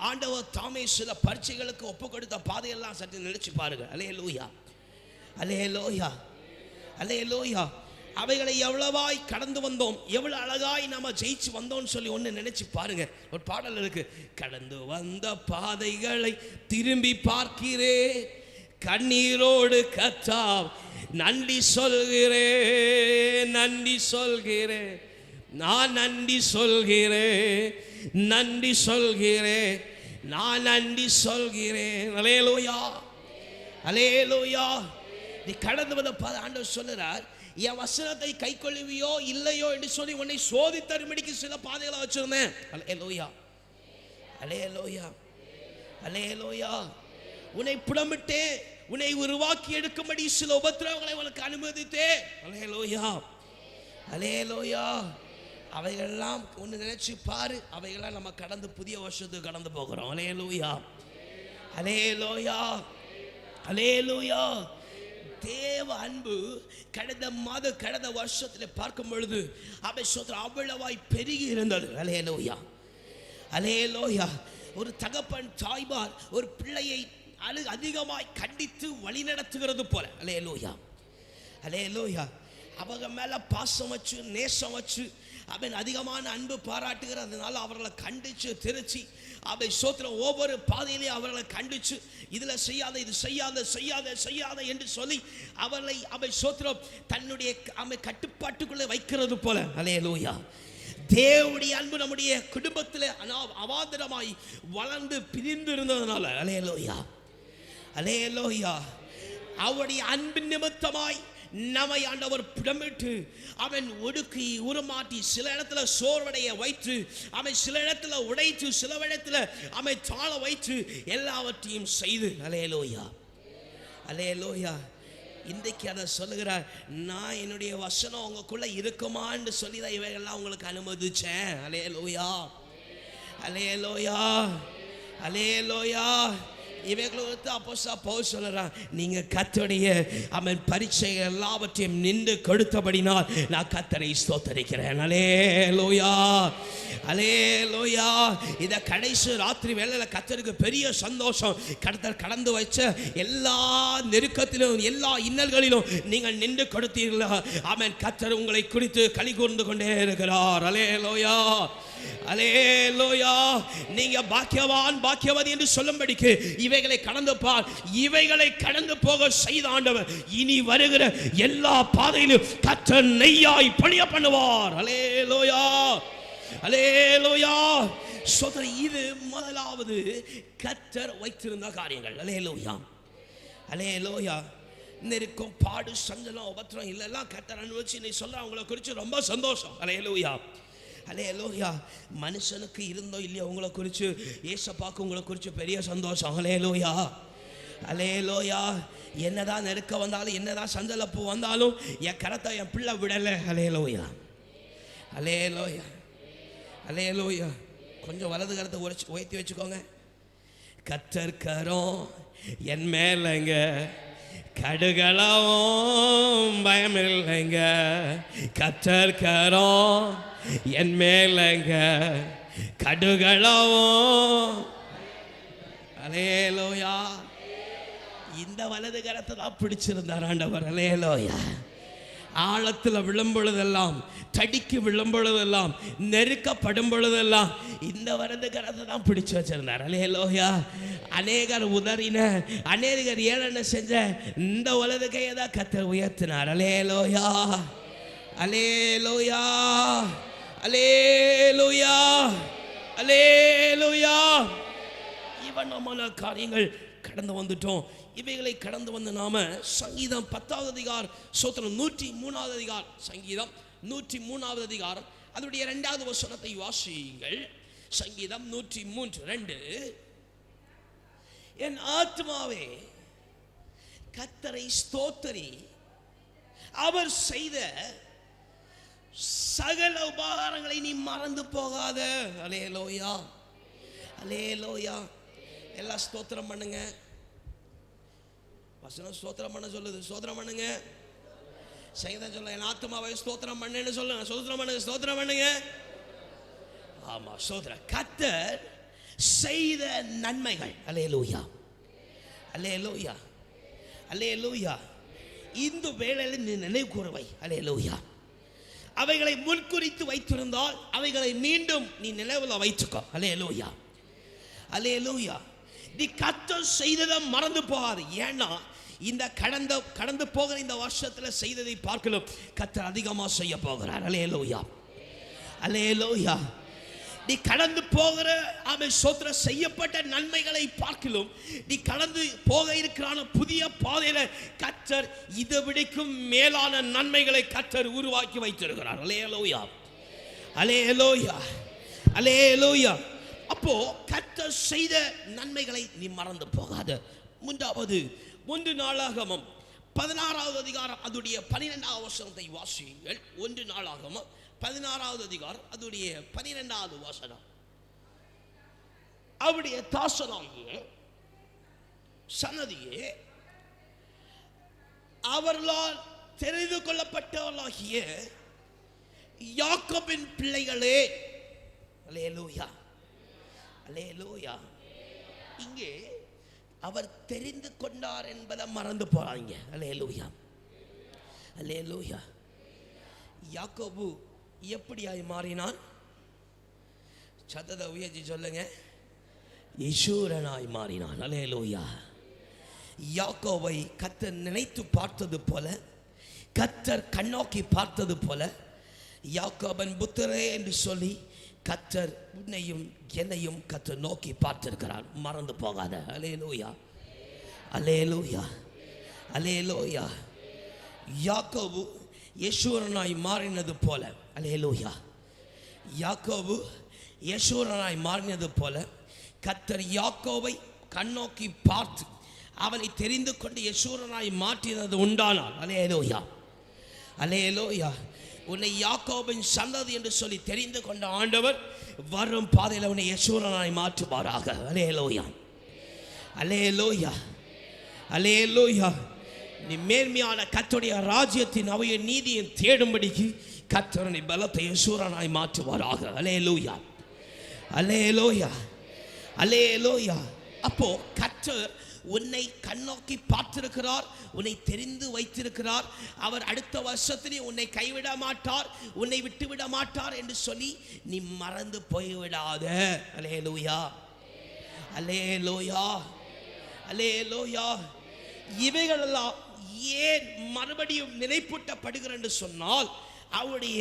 ஆண்டவர் தாமே சில பரீட்சைகளுக்கு ஒப்பு கொடுத்த பாதையெல்லாம் சற்று நினைச்சு பாருங்க. அல்லேலூயா, அல்லேலூயா, அல்லேலூயா. அவைகளை எவ்வளவாய் கடந்து வந்தோம், எவ்வளவு அழகாய் நாம ஜெயிச்சு வந்தோம்னு சொல்லி ஒன்று நினைச்சு பாருங்க. ஒரு பாடல் இருக்கு, கடந்து வந்த பாதைகளை திரும்பி பார்க்கிறேன் கண்ணீரோடு கர்த்தாவே நன்றி சொல்கிறேன், நன்றி சொல்கிறேன், நான் நன்றி சொல்கிறேன், நன்றி சொல்கிறேன், நான் நன்றி சொல்கிறேன். அல்லேலூயா, அல்லேலூயா. நீ கடந்து வந்த பாதை ஆண்டவர் சொல்லுறார், என் வசனத்தை கை கொள்ளுவியோ இல்லையோ என்று சொல்லி உன்னை சோதித்தரும்படிக்கு சில பாதைகளை வச்சிருந்தேன். அல்லேலூயா, அல்லேலூயா, அல்லேலூயா. உன்னை புடமிட்டே உன்னை உருவாக்கி எடுக்கும்படி சில உபத்திரவங்களை உனக்கு அனுமதித்தே. அல்லேலூயா, அல்லேலூயா. அவைகளெல்லாம் ஒன்று நினைச்சு பாரு, அவைகளாம் நம்ம கடந்து புதிய வருஷத்துக்கு கடந்து போகிறோம். அல்லேலூயா, அல்லேலூயா, அல்லேலூயா. தேவ அன்பு கடந்த வருஷத்தில் பார்க்கும் பொழுது அவ்வளவாய் பெருகி இருந்தது. அல்லேலூயா, அல்லேலூயா. ஒரு தகப்பன் தாய்மார் ஒரு பிள்ளையை அதிகமாய் கண்டித்து வழி நடத்துகிறது போல. அல்லேலூயா, அல்லேலூயா. அவங்க மேல பாசம் வச்சு நேசம் வச்சு அவன் அதிகமான அன்பு பாராட்டுகிறதுனால அவர்களை கண்டிச்சு திருச்சி அவை சோத்திரம் ஒவ்வொரு பாதையிலே அவர்களை கண்டிச்சு இதுல செய்யாத, இது செய்யாத, செய்யாத, செய்யாத என்று சொல்லி அவர்களை அவை சோத்திரம் தன்னுடைய கட்டுப்பாட்டுக்குள்ளே வைக்கிறது போல. அல்லேலூயா. தேவனுடைய அன்பு நம்முடைய குடும்பத்தில் அவாந்தரமாய் வளர்ந்து பிரிந்து இருந்ததுனால அல்லேலூயா, அல்லேலூயா. அவருடைய அன்பின் நிமித்தமாய் நம்மை ஆண்டவர் புடமிட்டு அவன் ஒடுக்கி உருமாற்றி சில இடத்துல சோர்வடைய வைத்து அவன் சில இடத்துல உடைத்து சில இடத்துல அவன் தாழ வைத்து எல்லாவற்றையும் செய்து அல்லேலூயா அல்லேலூயா இன்றைக்கு அதை சொல்லுகிறார். நான் என்னுடைய வசனம் உங்களுக்குள்ள இருக்குமான்னு சொல்லி தான் இவைகள்லாம் உங்களுக்கு அனுமதிச்சேன். அல்லேலூயா அல்லேலூயா அல்லேலூயா. இவைகளுக்கு அப்போஸ்தலன் பவுல் சொல்றான், நீங்க கர்த்தருடைய அவன் பரீட்சை எல்லாவற்றையும் நின்று கொடுத்தபடினால் நான் கர்த்தரை ஸ்தோத்தரிக்கிறேன். அல்லேலூயா அல்லேலூயா. இத கடைசி ராத்திரி வேளையில கர்த்தருக்கு பெரிய சந்தோஷம். கர்த்தர் கடந்து வச்ச எல்லா நெருக்கத்திலும் எல்லா இன்னல்களிலும் நீங்கள் நின்று கொடுத்தீர்களா? ஆமென். கர்த்தர் உங்களை குறித்து களி கூர்ந்து கொண்டே இருக்கிறார். அல்லேலூயா அல்லேலூயா. நீங்க பாக்கியவான் பாக்கியவதி என்று சொல்லும்படிக்கு இவைகளை கடந்து பார். இவைகளை கடந்து போக செய்த ஆண்டவர் இனி வருகிற எல்லா பாதையிலும் கர்த்தர் நெய்யாய் பணிய பண்ணுவார். அல்லேலூயா அல்லேலூயா. சோதரி இது முதலாவது கர்த்தர் வைத்திருந்த காரியங்கள். அல்லேலூயா அல்லேலூயா. நெருக்கம் பாடு சஞ்சலம் உபத்திரம் இல்லெல்லாம் கர்த்தர் அனுபவிச்சு நீ சொல்ற அவங்களை குறித்து ரொம்ப சந்தோஷம். அல்லேலூயா அல்லேலூயா. மனுஷனுக்கு இருந்தோ இல்லையோ உங்களை குறித்து ஏசப்பாக்கு உங்களை குறித்து பெரிய சந்தோஷம். அல்லேலூயா அல்லேலூயா. என்னதான் நெருக்க வந்தாலும் என்னதான் சஞ்சலப்பு வந்தாலும் என் கரத்தை என் பிள்ளை விடலை. அல்லேலூயா அல்லேலூயா அல்லேலூயா. கொஞ்சம் வலது கரத்தை உயர்த்தி வச்சுக்கோங்க. கர்த்தர் கரம் என் மேலங்க கடுகளவும் பயம் இல்லைங்க. கர்த்தர் கரம் என் மேலங்க கடுகளவும். அல்லேலூயா. இந்த வலது கரத்தை தான் பிடிச்சிருந்தார் ஆண்டவர். அல்லேலூயா. ஆழத்தில் விழும் பொழுதெல்லாம் தடிக்கு விழும் பொழுதெல்லாம் நெருக்கப்படும் பொழுதெல்லாம் இந்த வலது கரத்தை தான் பிடிச்சு வச்சிருந்தார். அல்லேலூயா. அநேகர் உதறின அநேகர் ஏளன செஞ்ச இந்த வலது கையை தான் கர்த்தர் உயர்த்தினார். அல்லேலூயா அல்லேலூயா அல்லேலூயா அல்லேலூயா. இவனமான காரியங்கள் கடந்து வந்துட்டோம். இவைகளை கடந்து வந்து நாம சங்கீதம் 10வது அதிகாரம் சோத்திரம் 103வது அதிகாரம் சங்கீதம் 103வது அதிகாரம் அதனுடைய 2வது வசனத்தை வாசியுங்கள். சங்கீதம் 103:2. என் ஆத்மாவே கர்த்தரை ஸ்தோத்திரி, அவர் செய்த சகல உபகாரங்களை நீ மறந்து போகாத. அல்லேலூயா அல்லேலூயா. எல்லாம் ஸ்தோத்திரம் பண்ணுங்க. வசனம் ஸ்தோத்திரம் பண்ண சொல்லுது. ஸ்தோத்திரம் பண்ணுங்க. சங்கீதம் சொல்ல என் ஆத்மாவை ஸ்தோத்திரம் பண்ணுன்னு சொல்லுங்க. ஸ்தோத்திரம் பண்ணுங்க ஸ்தோத்திரம் பண்ணுங்க. ஆமா ஸ்தோத்திரம். கர்த்தர் செய்த நன்மைகள். அல்லேலூயா அல்லேலூயா அல்லேலூயா. இந்த வேளையில் நீ நினைவு கூறுவை. அல்லேலூயா. அவைகளை முன்குறித்து வைத்திருந்தால் அவைகளை மீண்டும் நீ நினைவில் வைத்துக்கோ. அல்லேலூயா அல்லேலூயா. நீ கர்த்தர் செய்ததை மறந்து போகாது. ஏன்னா இந்த கடந்து போகிற இந்த வருஷத்துல செய்ததை பார்க்கலாம் கர்த்தர் அதிகமாக செய்ய போகிறார். அல்லேலூயா அல்லேலூயா. நீ கடந்து போகிற அவன் சோத்திர செய்யப்பட்ட நன்மைகளை பார்க்கலாம் நீ கடந்து போக இருக்கிறான புதிய பாதையில கர்த்தர் இதை விடைக்கும் மேலான நன்மைகளை கர்த்தர் உருவாக்கி வைத்திருக்கிறார். அல்லேலூயா அல்லேலூயா அல்லேலூயா. அப்போ கர்த்தர் செய்த நன்மைகளை நீ மறந்து போகாத. மூன்றாவது 1 நாளாகமம் 16வது அதிகாரம் அதுடைய 12வது வசனத்தை வாசியுங்கள். 1 நாளாகமம் 16வது அதிகாரம் அதுடைய 12வது வசனம். அவருடைய தாசனாகிய சன்னதியே அவர்களால் தெரிந்து கொள்ளப்பட்டவர்களாகிய யாக்கோபின் பிள்ளைகளே. அல்லேலூயா அல்லேலூயா. இங்கே அவர் தெரிந்து கொண்டார் என்பதை மறந்து போறாங்க. அல்லேலூயா அல்லேலூயா. யாக்கோபு எப்படியாய் மாறினான்? சத்தத்தை உயர்த்தி சொல்லுங்க. யெஷூரனாய் மாறினான். அல்லேலூயா. யாக்கோபை கர்த்தர் நினைத்து பார்த்தது போல கர்த்தர் கண்ணோக்கி பார்த்தது போல யாக்கோபன் புத்திரே என்று சொல்லி கர்த்தர் உன்னையும் என்னையும் கர்த்தர் நோக்கி பார்த்திருக்கிறார். மறந்து போகாத. அல்லேலூயா அல்லேலூயா அல்லேலூயா. யாக்கோபு யெஷூரனாய் மாறினது போல, அல்லேலூயா, யாக்கோபு யெஷூரனாய் மாறினது போல கர்த்தர் யாக்கோபை கண்ணோக்கி பார்த்து அவனை தெரிந்து கொண்டு யெஷூரனாய் மாற்றினது உண்டானால், அல்லேலூயா, அல்லேலூயா, உன்னை யாக்கோபின் சந்ததி என்று சொல்லி தெரிந்து கொண்ட ஆண்டவர் வரும் பாதையில் உன்னை யெஷூரனாய் மாற்றுவாராக. அல்லேலூயா, அல்லேலூயா, அல்லேலூயா. நீ மேன்மையான கர்த்தருடைய ராஜ்யத்தின் அவைய நீதியை தேடும்படிக்கு கர்த்தருடைய பலத்தை யெஷூரனாய் மாற்றுவாராக. அல்லேலூயா, அல்லேலூயா, அல்லேலூயா. அப்போ கர்த்தர் உன்னை கண்ணோக்கி பார்த்திருக்கிறார், உன்னை தெரிந்து வைத்திருக்கிறார். அவர் அடுத்த வருஷத்திலே உன்னை கைவிட மாட்டார், உன்னை விட்டுவிட மாட்டார் என்று சொல்லி நீ மறந்து போய்விடாத. அல்லேலூயா, அல்லேலூயா, அல்லேலூயா. இவைகளெல்லாம் ஏன் மறுபடியும் நினைப்பூட்டப்படுகிறது என்று சொன்னால் அவருடைய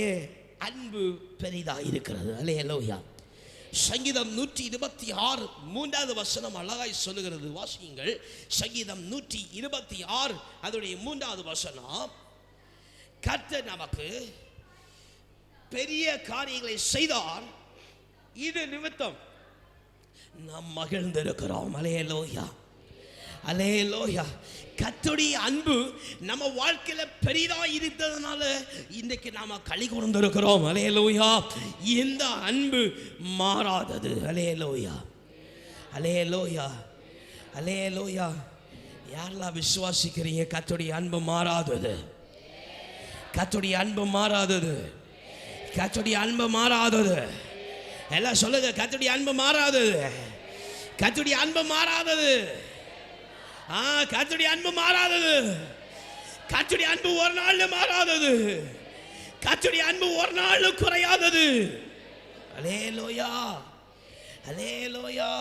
அன்பு பெரிதாக இருக்கிறது. அல்லேலூயா. சங்கீதம் 126 3வது வசனம் அழகாய் சொல்லுகிறது. வாசியுங்கள். சங்கீதம் 126 அதனுடைய 3வது வசனம். கர்த்தர் நமக்கு பெரிய காரியங்களை செய்தார், இது நிமித்தம் நாம் மகிழ்ந்திருக்கிறோம். அல்லேலூயா, அல்லேலூயா. கர்த்தருடைய அன்பு நம்ம வாழ்க்கையில பெரிதா இருந்ததுனால இன்றைக்கு நாம களி கூர்ந்திருக்கிறோம். அல்லேலூயா. இந்த அன்பு மாறாதது. அல்லேலூயா, அல்லேலூயா, அல்லேலூயா. யாரெல்லாம் விசுவாசிக்கிறீங்க கர்த்தருடைய அன்பு மாறாதது? கர்த்தருடைய அன்பு மாறாதது, கர்த்தருடைய அன்பு மாறாதது. எல்லாம் சொல்லுங்க, கர்த்தருடைய அன்பு மாறாதது, கர்த்தருடைய அன்பு மாறாதது. கர்த்தருடைய அன்பு மாறாதது. கர்த்தருடைய அன்பு ஒரு நாள் மாறாதது. கர்த்தருடைய அன்பு ஒரு நாள் குறையாதது. அல்லேலூயா, அல்லேலூயா,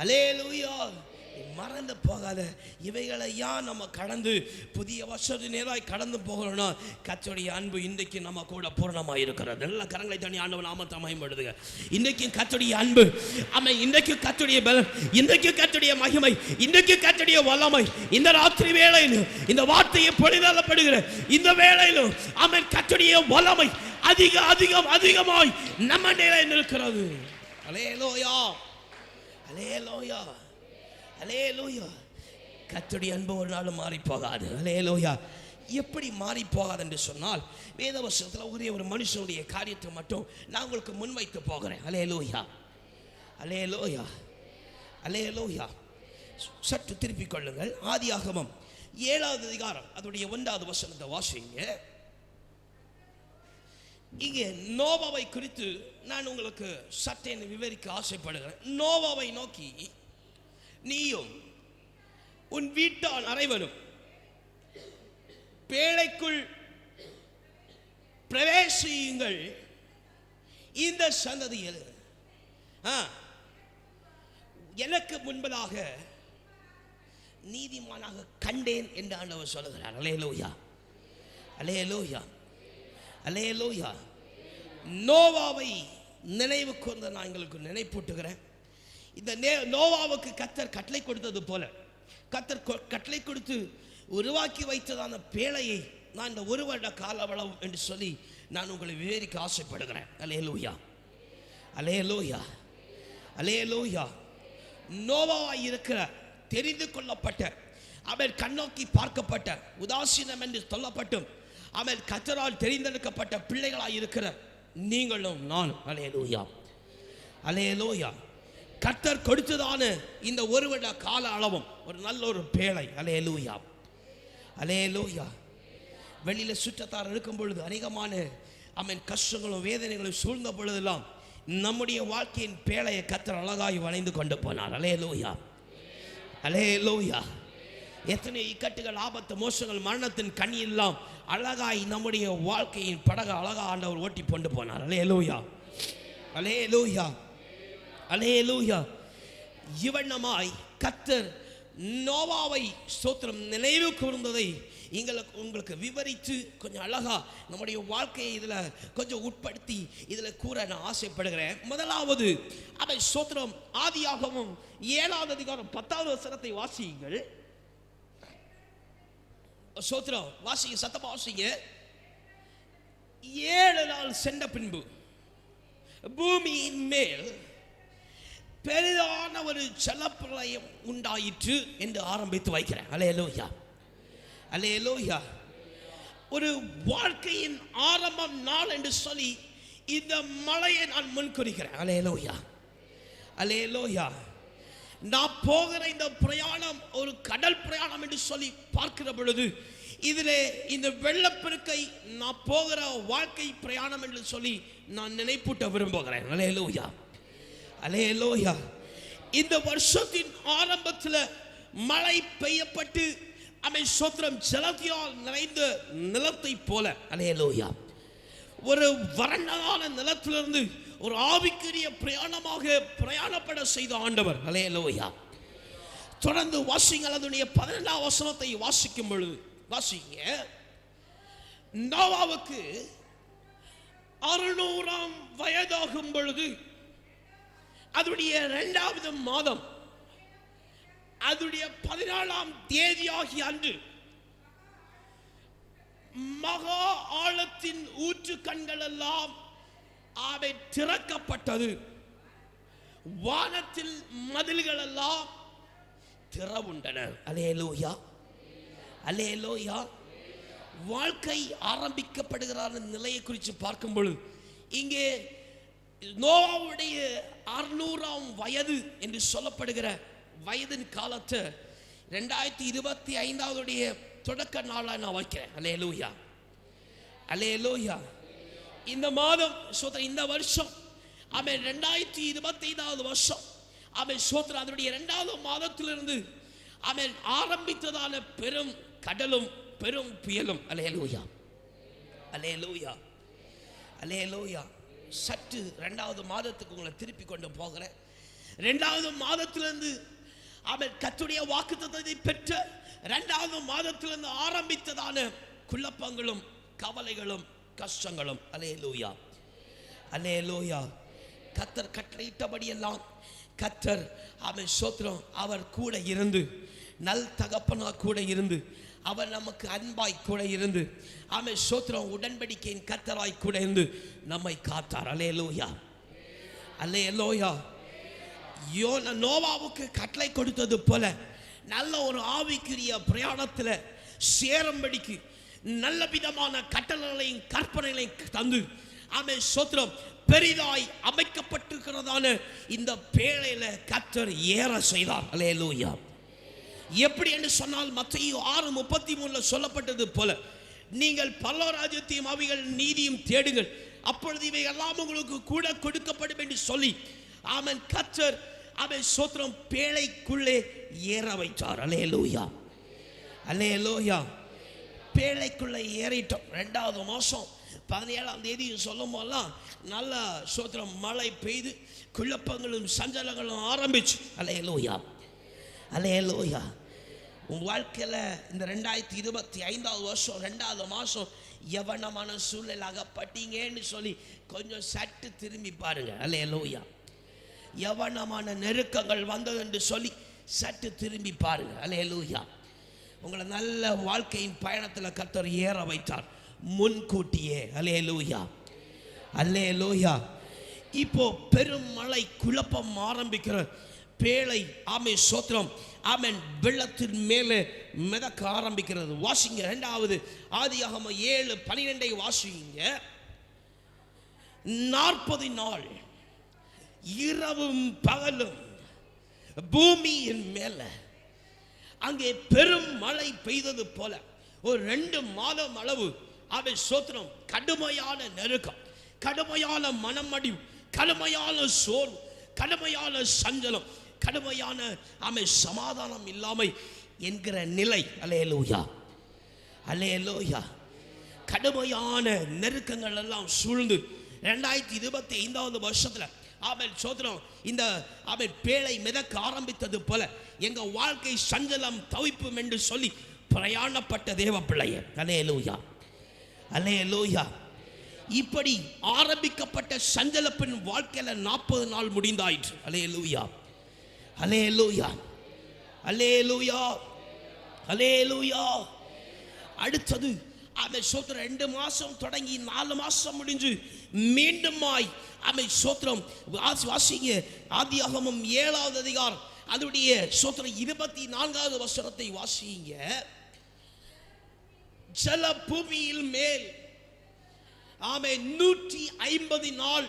அல்லேலூயா. மறந்து போகாத. இவைகளை யான் நம்ம கடந்து புதிய வருஷத்து நேராய் கடந்து போகிறோம்னா கர்த்தருடைய அன்பு இன்றைக்கு நம்ம கூட பூர்ணமாக இருக்கிறது. நல்ல கரங்களை தண்ணி ஆண்டவன் நாமத்தை மகிமைப்படுத்துங்க. இன்றைக்கு கர்த்தருடைய அன்பு, ஆமென். இன்றைக்கு கர்த்தருடைய பலம், இன்றைக்கு கர்த்தருடைய மகிமை, இன்றைக்கு கர்த்தருடைய வல்லமை. இந்த ராத்திரி வேளையிலும் இந்த வார்த்தையை பொழிதரப்படுகிற இந்த வேளையிலும் ஆமென், கர்த்தருடைய வல்லமை அதிகமாய் நம்ம நிலையில் இருக்கிறது. அல்லேலூயா, அல்லேலூயா, அல்லேலூயா. கர்த்தருடைய அன்பு ஒரு நாள் மாறி போகாது. அல்லேலூயா. எப்படி மாறி போகாது என்று சொன்னால் வேதவசனத்தில் ஒரே ஒரு மனுஷனுடைய காரியத்தை மட்டும் நான் உங்களுக்கு முன்வைத்து போகிறேன். அல்லேலூயா, அல்லேலூயா, அல்லேலூயா. சற்று திருப்பிக் கொள்ளுங்கள். ஆதியாகமம் 7வது அதிகாரம் அதனுடைய 1வது வசனத்தை வாசிங்க. இங்கே நோவாவை குறித்து நான் உங்களுக்கு சற்றே விவரிக்க ஆசைப்படுகிறேன். நோவாவை நோக்கி நீயும் உன் வீட்டான் அனைவரும் பேழைக்குள் பிரவேசியுங்கள், இந்த சந்ததியில் எனக்கு முன்பதாக நீதிமானாக கண்டேன் என்று ஆண்டவர் சொல்லுகிறார். அல்லேலூயா, அல்லேலூயா, அல்லேலூயா. நோவாவை நினைவு கூர்ந்த நான் எங்களுக்கு நினைப்பூட்டுகிறேன். இந்த நோவாவுக்கு கர்த்தர் கட்டளை கொடுத்தது போல கர்த்தர் கட்டளை கொடுத்து உருவாக்கி வைத்ததான பேழையை நான் இந்த ஒரு வருட காலவளவு என்று சொல்லி நான் உங்களை விவரிக்க ஆசைப்படுகிறேன். அல்லேலூயா, அல்லேலூயா, அல்லேலூயா. நோவாவாய் இருக்கிற தெரிந்து கொள்ளப்பட்ட, அவன் கண்ணோக்கி பார்க்கப்பட்ட, உதாசீனம் என்று சொல்லப்பட்டும் அவன் கர்த்தரால் தெரிந்தெடுக்கப்பட்ட பிள்ளைகளாய் இருக்கிற நீங்களும் நானும். அல்லேலூயா, அல்லேலூயா. கர்த்தர் கொடுத்ததான இந்த ஒரு வருட கால அளவும் ஒரு நல்ல ஒரு பேழை. அல்லேலூயா, அல்லேலூயா. வெளியில் சுற்றத்தார் இருக்கும் பொழுது அநேகமான அவன் கஷ்டங்களும் வேதனைகளும் சூழ்ந்த பொழுதெல்லாம் நம்முடைய வாழ்க்கையின் பேழையை கர்த்தர் அழகாய் வளைந்து கொண்டு போனார். அல்லேலூயா, அல்லேலூயா. எத்தனை இக்கட்டுகள், ஆபத்து, மோசங்கள், மரணத்தின் கனி எல்லாம் அழகாய் நம்முடைய வாழ்க்கையின் படகு அழகா ஆண்டவர் ஓட்டி கொண்டு போனார். அல்லேலூயா, அல்லேலூயா, அல்லேலூயா. இவண்ணமாய் கர்த்தர் நோவாவை ஸ்தோத்திரம் நினைவு கூர்ந்ததை உங்களுக்கு விவரித்து கொஞ்சம் அழகா நம்முடைய வாழ்க்கையை இதில் கொஞ்சம் உட்படுத்தி இதில் கூற நான் ஆசைப்படுகிறேன். முதலாவது அவை ஸ்தோத்திரம் ஆதியாகமம் 7வது அதிகாரம் 10வது வசனத்தை வாசியுங்கள். சோத்திரம் வாசிங்க, சத்தமா வாசிங்க. 7 நாள் சென்ற பின்பு பூமியின் மேல் பெரிதான ஒரு ஜலப்பிரளயம் உண்டாயிற்று என்று ஆரம்பித்து வைக்கிறேன். அல்லேலூயா, அல்லேலூயா. ஒரு வாழ்க்கையின் ஆரம்பம் நாள் என்று சொல்லி இந்த மழையை நான் முன்குறிக்கிறேன். அல்லேலூயா, அல்லேலூயா. நான் போகிற இந்த பிரயாணம் ஒரு கடல் பிரயாணம் என்று சொல்லி பார்க்கிற பொழுது இதிலே இந்த வெள்ளப்பெருக்கை நான் போகிற வாழ்க்கை பிரயாணம் என்று சொல்லி நான் நினைப்பூட்ட விரும்புகிறேன். அல்லேலூயா, அல்லேலூயா. இந்த வருஷத்தின் ஆரம்பத்தில் மழை பெய்யப்பட்டு சோத்திரம் ஜலத்தியால் நிறைந்த நிலத்தை போல, அல்லேலூயா, ஒரு வறண்டதான நிலத்திலிருந்து ஒரு ஆவிக்குரிய பிரயாணமாக பிரயாணப்பட செய்த ஆண்டவர். அல்லேலூயா. தொடர்ந்து வாசிங்கள். அதனுடைய 12ஆம் வசனத்தை வாசிக்கும் பொழுது வாசிங்க. நோவாவுக்கு 600ஆம் வயதாகும் பொழுது அதனுடைய 2வது மாதம் அதனுடைய 14ஆம் தேதியாகிய அன்று மகா ஆழத்தின் ஊற்று கண்கள் எல்லாம் அவை திறக்கப்பட்டது. வானத்தில் மதில்கள் எல்லாம் திறவுண்டன. அல்லேலூயா, அல்லேலூயா. வாழ்க்கை ஆரம்பிக்கப்படுகிற நிலையை குறித்து பார்க்கும் பொழுது இங்கே நோவாவுடைய 600ஆம் வயது என்று சொல்லப்படுகிற வயதின் காலத்தை 2025 தொடக்க நாளாக நான் வைக்கிறேன். அல்லேலூயா, அல்லேலூயா. இந்த மாதம் சோத்திரம், இந்த வருஷம் 2025 வருஷம் சோத்திரம், அதனுடைய 2வது மாதத்திலிருந்து ஆரம்பித்ததான பெரும் கடலும் பெரும் புயலும். அல்லேலூயா, அல்லேலூயா, அல்லேலூயா. சற்று 2வது மாதத்துக்கு உங்களை திருப்பி கொண்டு போகிறேன். 2வது மாதத்திலிருந்து கர்த்தருடைய வாக்குத்தத்தத்தை பெற்ற 2வது மாதத்திலிருந்து ஆரம்பித்ததான குழப்பங்களும் கவலைகளும் கஷ்டங்களும். அல்லேலூயா, அல்லேலூயா. கர்த்தர் கட்டளையிட்டபடி எல்லாம் கர்த்தர் சோத்திரம் அவர் கூட இருந்து, நல் தகப்பனா கூட இருந்து, அவர் நமக்கு அன்பாய் கூட இருந்து, சோத்திரம் உடன்படிக்கையின் கர்த்தராய் கூட இருந்து நம்மை காத்தார். அல்லேலூயா, அல்லேலூயா. நோவாவுக்கு கட்டளை கொடுத்தது போல நல்ல ஒரு ஆவிக்குரிய பிரயாணத்தில் சேரும்படிக்கு நல்ல விதமான கட்டளைகளையும் கற்பனைகளையும் தந்து சோத்திரம் பெரிதாய் அமைக்கப்பட்டிருக்கிறதான இந்த பேழையில கர்த்தர் ஏற செய்தார். அல்லேலூயா. எப்படி என்று சொன்னால் மத்தேயு 6:33 சொல்லப்பட்டது போல, நீங்கள் பரலோகராஜ்யத்தையும் அவைகள் நீதியும் தேடுங்கள், அப்பொழுது இவை எல்லாம் உங்களுக்கு கூட கொடுக்கப்படும் என்று சொல்லி கர்த்தர் சோத்திரம் பேழைக்குள்ளே ஏற வைத்தார். அல்லேலூயா, அல்லேலூயா. பேழைக்குள்ளே ஏறிட்டோம். 2வது மாதம் 17ஆம் தேதி சொல்லும் போதெல்லாம் நல்ல சோத்திரம் மழை பெய்து குழப்பங்களும் சஞ்சலங்களும் ஆரம்பிச்சு. அல்லேலூயா, அல்லேலூயா. உன் வாழ்க்கையில் இந்த 2025 வருஷம் 2வது மாதம் எவனமான சூழ்நிலை அகப்பட்டீங்கன்னு சொல்லி கொஞ்சம் சட்டு திரும்பி பாருங்க. அல்லேலூயா. எவனமான நெருக்கங்கள் வந்தது என்று சொல்லி சட்டு திரும்பி பாருங்க. அல்லேலூயா. உங்களை நல்ல வாழ்க்கையின் பயணத்தில் கர்த்தர் ஏற வைத்தார் முன்கூட்டியே. அல்லேலூயா, அல்லேலூயா. இப்போ பெரும் மழை குழப்பம் ஆரம்பிக்கிற பேழை சோத்திரம் வெள்ளத்தின் மேலே மிதக்க ஆரம்பிக்கிறது. வாசிங்க 2வது ஆதியாகமம் 7:12 வாசிங்க. 40 நாள் இரவும் பகலும் பூமியின் மேல அங்கே பெரும் மழை பெய்தது போல ஒரு 2 மாதம் அளவு சோத்திரம் கடுமையான நெருக்கம், கடுமையான மனமடிவு, கடுமையான சோர்வு, கடுமையான சஞ்சலம், கடுமையான சமாதானம் இல்லாமை என்கிற நிலை. அல்லேலூயா, அல்லேலூயா. கடுமையான நெருக்கங்கள் எல்லாம் சூழ்ந்து 2025 வருஷத்துல சோத்திரம் இந்த பேழை மிதக்க ஆரம்பித்தது போல எங்க வாழ்க்கை சஞ்சலம் தவிப்பும் என்று சொல்லி பிரயாணப்பட்ட தேவ பிள்ளையே. அல்லேலூயா, அல்லேலூயா. இப்படி ஆரம்பிக்கப்பட்ட சஞ்சலப்பின் வாழ்க்கையில 40 நாள் முடிந்தாயிற்று. அல்லேலூயா, அல்லேலூயா, அல்லேலூயா, அல்லேலூயா. அடுத்தது அமை சோத்திரம் 2 மாசம் தொடங்கி 4 மாசம் முடிஞ்சு மீண்டுமாய் அமை சோத்திரம் வாசிங்க. ஆதியாகமம் 7வது அதிகாரம் அதனுடைய சோத்திரம் 24வது வசனத்தை வாசிங்க. ஜல பூமியில் மேல் ஆமை 150 நாள்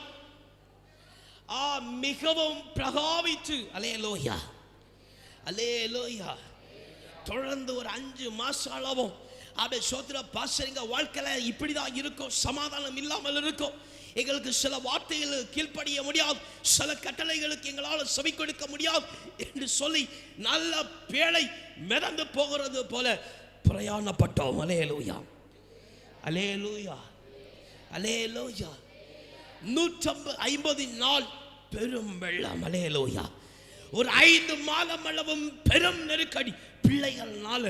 மிகவும் பிரகாவித்து அல்லேலூயா அல்லேலூயா தொடர்ந்து ஒரு 5 மாசம் அளவும் அவை சோத்திர பாசரிங்க வாழ்க்கையில இப்படிதான் இருக்கும். சமாதானம் இல்லாமல் இருக்கும். எங்களுக்கு சில வார்த்தைகள் கீழ்ப்படிய முடியாது, சில கட்டளைகளுக்கு எங்களால் செவி கொடுக்க முடியாது என்று சொல்லி நல்ல பேழை மிதந்து போகிறது போல பிரயாணப்பட்டோம். அல்லேலூயா அல்லேலூயா அல்லேலூயா 150 நாள் பெரும் வெள்ளம். அல்லேலூயா ஒரு 5 மாதம் அளவும் பெரும் நெருக்கடி பிள்ளைகள்னால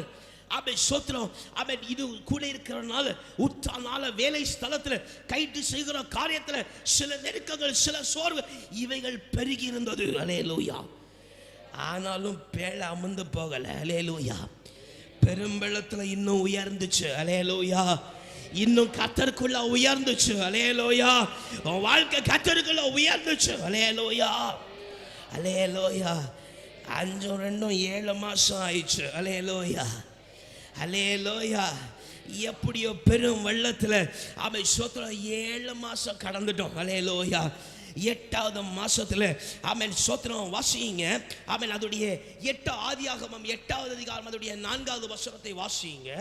அவை சோத்திரம் அவன் இது கூட இருக்கிறனால உற்றானால வேலை ஸ்தலத்தில் கைட்டு செய்கிற காரியத்தில் சில நெருக்கங்கள் சில சோர்வு இவைகள் பெருகி இருந்தது. அல்லேலூயா ஆனாலும் பேழை அமர்ந்து போகல. அல்லேலூயா பெரும் வெள்ளத்தில் இன்னும் உயர்ந்துச்சு. அல்லேலூயா இன்னும் கர்த்தருக்குள்ள உயர்ந்துச்சு. அல்லேலூயா வாழ்க்கை கர்த்தருக்குள்ள உயர்ந்துச்சு. அல்லேலூயா அல்லேலூயா 5 2 7 மாசம் ஆயிடுச்சு. அல்லேலூயா அல்லேலூயா எப்படியோ பெரும் வெள்ளத்தில் அவை சோத்திரம் 7 மாசம் கடந்துட்டோம். அல்லேலூயா 8வது மாசத்துல ஆமென் சோத்திரம் வாசிங்க. ஆமென் அதோடைய 8 ஆதியாகமம் 8வது அதிகாரம் அதோடைய 4வது வசனத்தை வாசிங்க.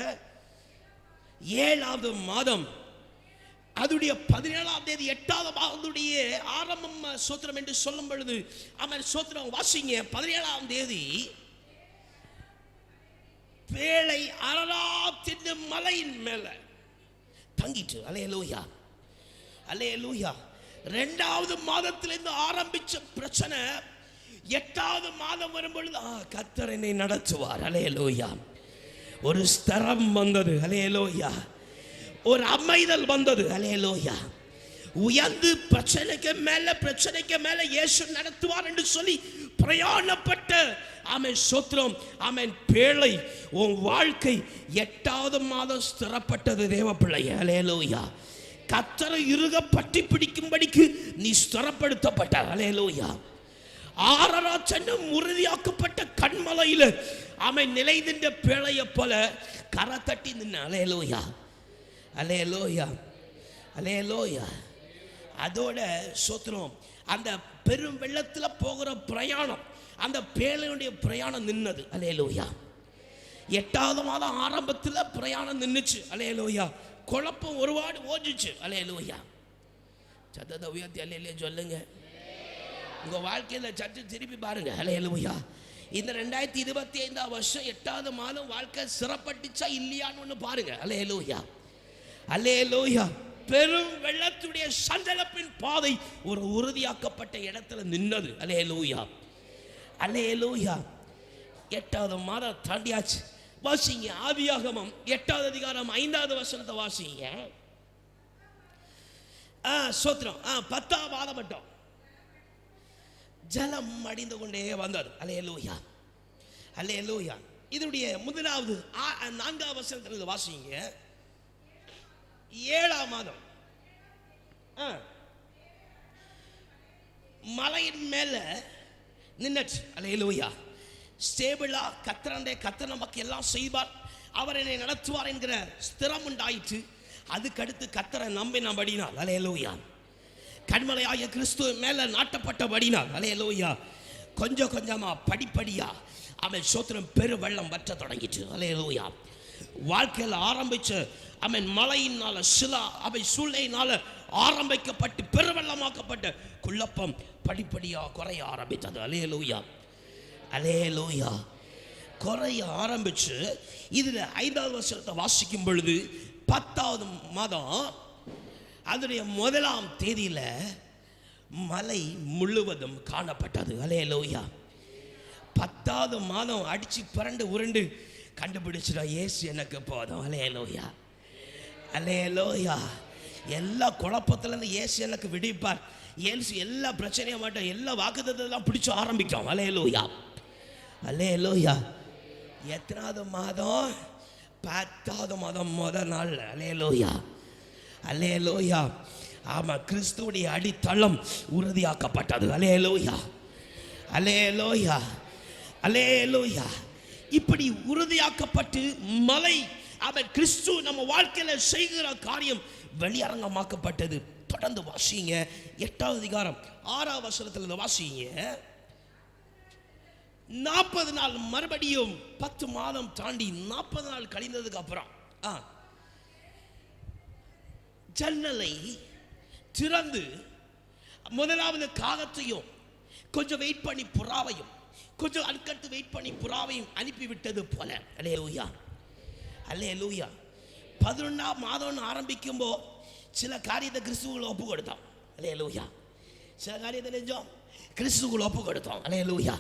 7வது மாதம் அதுடைய 17ஆம் தேதி 8வது மாதத்துடைய ஆரம்பம் சோத்திரம் என்று சொல்லும் பொழுது ஆமென் சோத்திரம் வாசிங்க. 17ஆம் தேதி பேழை அரராத்தின் மலையின் மேல தங்கிட்டு. அல்லேலூயா அல்லேலூயா 2வது மாதத்திலிருந்து ஆரம்பிச்ச பிரச்சனை 8வது மாதம் வரும்பொழுது கர்த்தர் என்னை நடத்துவார். அல்லேலூயா ஒரு ஸ்தரம் வந்தது. அல்லேலூயா ஒரு அமைதல் வந்தது. அல்லேலூயா உயர்ந்து பிரச்சனைக்கு மேல இயேசு நடத்துவார் என்று சொல்லி பிரயாணப்பட்ட ஆமென் சோத்திரம் ஆமென் பேழை உன் வாழ்க்கை 8வது மாதம் ஸ்திரப்பட்டது தேவ பிள்ளை. அல்லேலூயா கர்த்தரை இறுக பற்றி பிடிக்கும்படிக்கு நீ ஸ்திரப்படுத்தப்பட்ட. அல்லேலூயா 6 சென்னம் உறுதியாக்கப்பட்ட கண்மலையில் ஆமென் நிலை நின்ற பேழையை போல கரை தட்டி நின்ன. அல்லேலூயா அல்லேலூயா அல்லேலூயா அதோட சோத்திரம் அந்த பெரும் வெள்ளத்தில் போகிற பிரயாணம் அந்த பேழையுடைய பிரயாணம் நின்னது. அல்லேலூயா 8வது மாதம் ஆரம்பத்தில் பிரயாணம் நின்னுச்சு. அல்லேலூயா குழப்பம் ஒருபாடு ஓஞ்சிச்சு. அல்லேலூயா சத்தத்தை உயர்த்தி அல்லேலூயா சொல்லுங்க. உங்க வாழ்க்கையில சற்று திருப்பி பாருங்க. அல்லேலூயா இந்த 2025 வருஷம் 8வது மாதம் வாழ்க்கை சிறப்பட்டுச்சா இல்லையான்னு ஒன்று பாருங்க. அல்லேலூயா அல்லேலூயா பெரும் வெள்ளத்துடைய சஞ்சலப்பின் பாதை ஒரு உறுதியாக்கப்பட்ட இடத்துல நின்னது. அல்லேலூயா அல்லேலூயா 8வது மாதம் தாண்டியாச்சு. வாசிங்க ஆதியாகமம் 8வது அதிகாரம் 5வது வசனத்தை வாசிங்க. சோத்திரம் 10ஆம் மாதம் மட்டும் ஜலம் அடிந்து கொண்டே வந்தது. அல்லேலூயா அல்லேலூயா இதனுடைய முதலாவது 4வது வசனத்திலிருந்து வாசிங்க. 7ஆம் மாதம் மலையின் மேல நின்னுச்சு. அல்லேலூயா ஸ்டேபிளா கர்த்தர் நமக்கு எல்லாம் செய்வார், அவர் என்னை நடத்துவார் என்கிற ஸ்திரம் உண்டாயிற்று. அதுக்கடுத்து கர்த்தரை நம்பினபடினால் அல்லேலூயா கண்மலையாகிய கிறிஸ்து மேல நாட்டப்பட்டபடினால் அல்லேலூயா கொஞ்சம் கொஞ்சமா படிப்படியா அவன் சோத்திரம் பெரு வெள்ளம் வற்ற தொடங்கிட்டு. அல்லேலூயா வாழ்க்கையில் ஆரம்பிச்ச அவன் மலையினால சில அவை சூழ்நிலையினால ஆரம்பிக்கப்பட்டு பெருவெள்ளமாக்கப்பட்ட குழப்பம் படிப்படியா குறைய ஆரம்பித்தது. அல்லேலூயா அல்லேலூயா குறைய ஆரம்பிச்சு இதுல 5வது வசனத்தை வாசிக்கும் பொழுது 10வது மாதம் அதனுடைய 1ஆம் தேதியில மலை முழுவதும் காணப்பட்டது. அல்லேலூயா 10வது மாதம் அடிச்சு புரண்டு உருண்டு கண்டுபிடிச்சிடும் இயேசு எனக்கு போதும். அல்லேலூயா அல்லேலூயா எல்லா குழப்பத்திலேருந்து இயேசு எனக்கு விடுவிப்பார். இயேசு எல்லா பிரச்சனையும் மாட்டோம், எல்லா வாக்குத்தத்தெல்லாம் பிடிச்சு ஆரம்பிக்கும். அல்லேலூயா அல்லேலூயா எத்தனாவது மாதம்? 10வது மாதம் முதல் நாள். அல்லேலூயா, அல்லேலூயா. ஆமா, கிறிஸ்துவுடைய அடித்தளம் உறுதியாக்கப்பட்டது. அல்லேலூயா, அல்லேலூயா, அல்லேலூயா. இப்படி உறுதியாக்கப்பட்டு மலை அவன் கிறிஸ்து நம்ம வாழ்க்கையில செய்கிற காரியம் வெளியரங்கமாக்கப்பட்டது. தொடர்ந்து வாசிங்க 8வது அதிகாரம் 6வது வசனத்துல வாசிங்க. 40 நாள் மறுபடியும் 10 மாதம் தாண்டி 40 நாள் கழிந்ததுக்கு அப்புறம் ஜன்னலை திறந்து முதலாவது காகத்தையும் கொஞ்சம் வெயிட் பண்ணி புறாவையும் கொஞ்சம் அடுக்கடுத்து வெயிட் பண்ணி புறாவையும் அனுப்பிவிட்டது போல. அல்லேலூயா, அல்லேலூயா. 11ஆம் மாதம் ஆரம்பிக்கும்போ சில காரியத்தை கிறிஸ்துவுக்குள்ள ஒப்பு கொடுத்தோம். அல்லேலூயா. சில காரியத்தை நினைச்சோம், கிறிஸ்துவுக்குள்ள ஒப்பு கொடுத்தோம். அல்லேலூயா.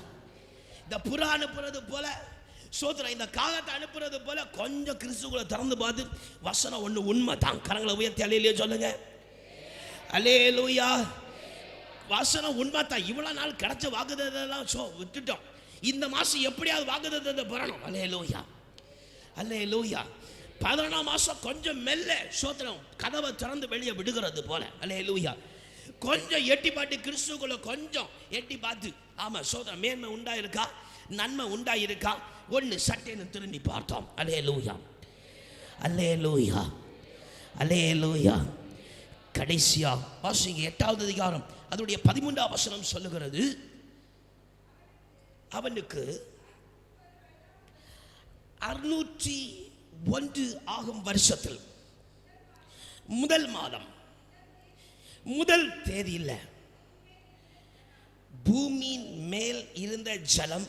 இந்த புறா அனுப்புறது போல சோதரம், இந்த காகத்தை அனுப்புறது போல கொஞ்சம் கிறிஸ்துவுக்குள்ள திறந்து பார்த்து வசனம் ஒன்று உண்மை தான். கரங்களை உயர்த்தி அல்லேலூயா சொல்லுங்க. அல்லேலூயா. வசனம் உண்மை தான். இவ்வளவு நாள் கிடைச்ச வாக்குதத்தெல்லாம் விட்டுட்டோம். இந்த மாசம் எப்படியாவது வாக்குதத்தத்தை பெறணும். அல்லேலூயா, அல்லேலூயா. 11ஆம் மாசம் கொஞ்சம் மெல்ல சோத்திரம் கதவை திறந்து வெளியே விடுகிறது போல. அல்லேலூயா. கொஞ்சம் எட்டி பார்த்து கிறிஸ்துக்குள்ள கொஞ்சம் எட்டி பார்த்து ஆமா சோத்திரம் மேன்மை உண்டாயிருக்கா, நன்மை உண்டாயிருக்கா, ஒன்று சட்டேன்னு திரும்பி பார்த்தோம். அல்லேலூயா, அல்லேலூயா, அல்லேலூயா. கடைசியா வாசிங்க 8வது அதிகாரம் அதனுடைய 13ஆம் வசனம் சொல்லுகிறது, அவனுக்கு 601 ஆகும் வருஷத்தில் முதல் மாதம் முதல் தேதியில் பூமியின் மேல் இருந்த ஜலம்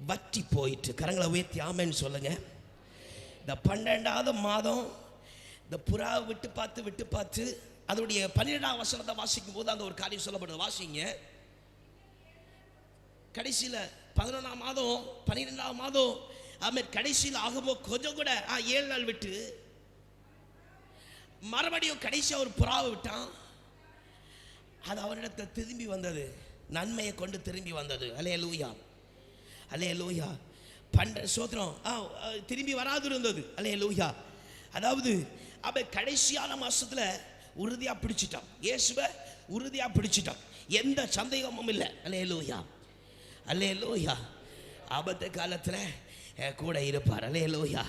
வற்றி போயிட்டு. கரங்களை உயர்த்தி ஆமென்னு சொல்லுங்க. இந்த 12வது மாதம் இந்த புறாவை விட்டு பார்த்து அதனுடைய 12ஆம் வசனத்தை வாசிக்கும் போது அங்கே ஒரு காரியம் சொல்லப்படுது. வாசிங்க. கடைசியில் 11ஆம் மாதம் 12ஆம் மாதம் ஆமாம் கடைசியில் ஆகும்போது கொஞ்சம் கூட 7 நாள் விட்டு மறுபடியும் கடைசியாக ஒரு புறாவை விட்டான். அது அவரிடத்தை திரும்பி வந்தது, நன்மையை கொண்டு திரும்பி வந்தது. அல்லேலூயா, அல்லேலூயா. சோத்திரம் திரும்பி வராது இருந்தது. அல்லேலூயா. அதாவது அவன் கடைசியான மாசத்துல உறுதியா பிடிச்சிட்டான். இயேசுவை உறுதியா பிடிச்சிட்டான், எந்த சந்தேகமும் இல்லை. அல்லேலூயா, அல்லேலூயா. ஆபத்து காலத்தில் கூட இருப்பார். அல்லேலூயா.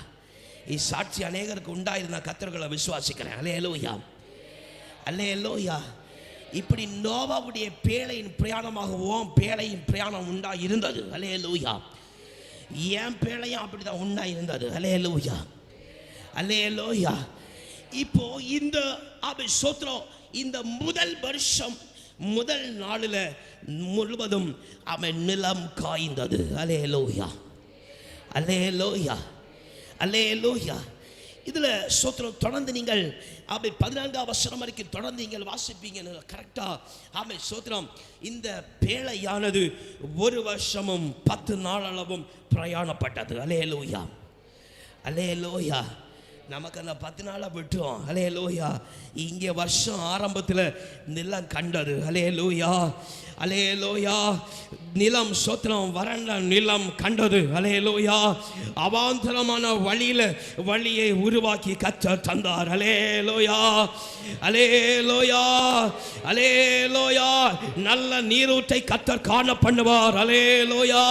சாட்சி அநேகருக்கு உண்டாயிருந்த கர்த்தர்களை விசுவாசிக்கிறேன். அல்லேலூயா, அல்லேலூயா. இப்படி நோவாவுடைய பேழையின் பிரயாணமாகவும் பேழையின் பிரயாணம் உண்டாய் இருந்தது. அல்லேலூயா. என் பேழையும் அப்படிதான் உண்டாய் இருந்தது. அல்லேலூயா, அல்லேலூயா. இப்போ இந்த சோத்திரம் இந்த முதல் வருஷம் முதல் நாளில் முழுவதும் அவன் நிலம் காய்ந்தது. அல்லேலூயா, அல்லேலூயா, அல்லேலூயா. இதில் சோத்திரம் தொடர்ந்து நீங்கள் 14ஆம் வசனம் வரைக்கும் தொடர்ந்து நீங்கள் வாசிப்பீங்க கரெக்டா. ஆமை சோத்திரம் இந்த பேழையானது 1 வருஷமும் 10 நாளளவும் பிரயாணப்பட்டது. அல்லேலூயா, அல்லேலூயா. நமக்கு அந்த 10 நாளை விட்டோம். அல்லேலூயா. இங்கே வருஷம் ஆரம்பத்தில் நிலம் கண்டது. அல்லேலூயா, அல்லேலூயா. நிலம் சோத்திரம் வறண்ட நிலம் கண்டது. அல்லேலூயா. அவாந்தரமான வழியை உருவாக்கி கர்த்தர் தந்தார். அல்லேலூயா, அல்லேலூயா, அல்லேலூயா. நல்ல நீரூற்றை கர்த்தர் காண பண்ணுவார். அல்லேலூயா,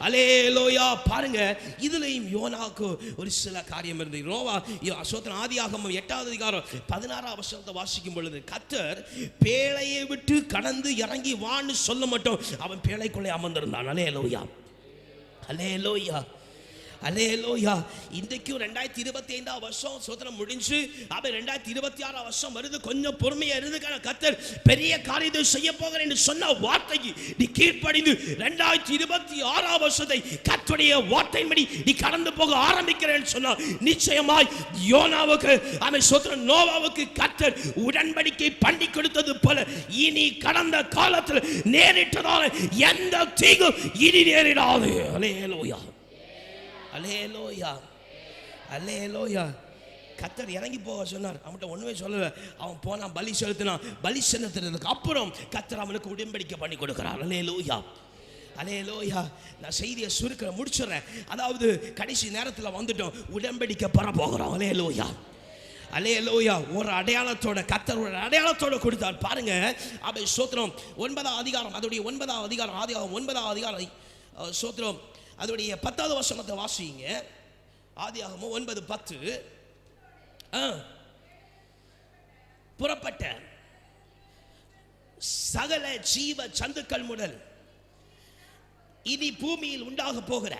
அல்லேலூயா. பாருங்க, இதுலயும் யோனாக்கு ஒரு சில காரியம் இருந்தது. சோத்திரம் ஆதியாகமம் 8வது அதிகாரம் 16ஆம் வசனத்தை வாசிக்கும் பொழுது கர்த்தர் பேழையை விட்டு கடந்து இறங்கி வான்னு சொல்ல மாட்டோம், அவன் பேழைக்குள்ளே அமர்ந்திருந்தான். அல்லேலூயா, அல்லேலூயா, அல்லேலூயா. இன்றைக்கும் 2025ஆம் வருஷம் சோத்திரம் முடிஞ்சு அவன் 2026ஆம் வருஷம் வருது. கொஞ்சம் பொறுமையா இருந்து கர்த்தர் பெரிய காரியத்தை செய்ய போகிறேன் என்று சொன்ன வார்த்தைக்கு நீ கீழ்ப்படிந்து 2026ஆம் வருஷத்தை கர்த்தருடைய வார்த்தையின்படி நீ கடந்து போக ஆரம்பிக்கிறேன்னு சொன்னா நிச்சயமாய் யோனாவுக்கு அவன் சோத்திரம் நோவாவுக்கு கர்த்தர் உடன்படிக்கை பண்ணி கொடுத்தது போல இனி கடந்த காலத்தில் நேரிட்டதால எந்த தீங்கும் இனி நேரிடாது. அல்லேலூயா, அல்லேலூயா, அல்லேலூயா. கர்த்தர் இறங்கி போக சொன்னார். அவன்கிட்ட ஒண்ணுமே சொல்லல. அவன் போனான், பலி செலுத்தினான். பலி செலுத்தினதுக்கு அப்புறம் கர்த்தர் அவனுக்கு உடன்படிக்கை பண்ணி கொடுக்கிறார். அல்லேலூயா, அல்லேலூயா. நான் செய்தியை சுருக்கிற முடிச்சிடுறேன். அதாவது கடைசி நேரத்தில் வந்துட்டோம், உடன்படிக்கை பெற போகிறோம். அல்லேலூயா, அல்லேலூயா. ஒரு அடையாளத்தோட கர்த்தர் ஒரு அடையாளத்தோட கொடுத்தார் பாருங்க. அவை சோத்திரம் 9ஆம் அதிகாரம், அதோடைய 9ஆம் அதிகாரம், ஆதியாகமம் 9ஆம் அதிகாரம் சோத்திரம் அதோடைய 10வது வசனத்தை வாசிங்க. ஆதியாகமம் 9:10. புறப்பட்ட சகல ஜீவ ஜந்துக்கள் முதல் இனி பூமியில் உண்டாக போகிற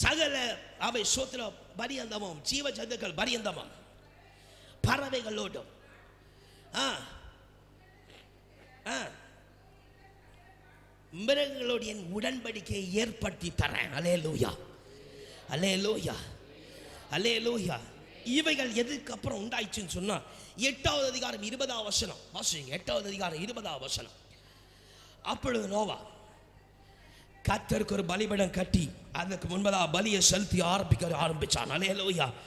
சகல அவை சோத்திர பரியந்தமும், ஜீவ ஜந்துக்கள் பரியந்தமும், பறவைகளோடும் மிருகங்களோடு என் உடன்படிக்கையை ஏற்படுத்தி தரேன். அல்லேலூயா, அல்லேலூயா, அல்லேலூயா. இவைகள் எதுக்கு அப்புறம் உண்டாயிடுச்சுன்னு சொன்னா 8வது அதிகாரம் 20ஆம் வசனம் வாசிங்க. 8வது அதிகாரம் 20ஆம் வசனம். அப்பொழுது நோவா கர்த்தருக்கு ஒரு பலிபீடம் கட்டி அதுக்கு முன்பதாக பலியை செலுத்தி ஆரம்பிச்சான். அல்லேலூயா.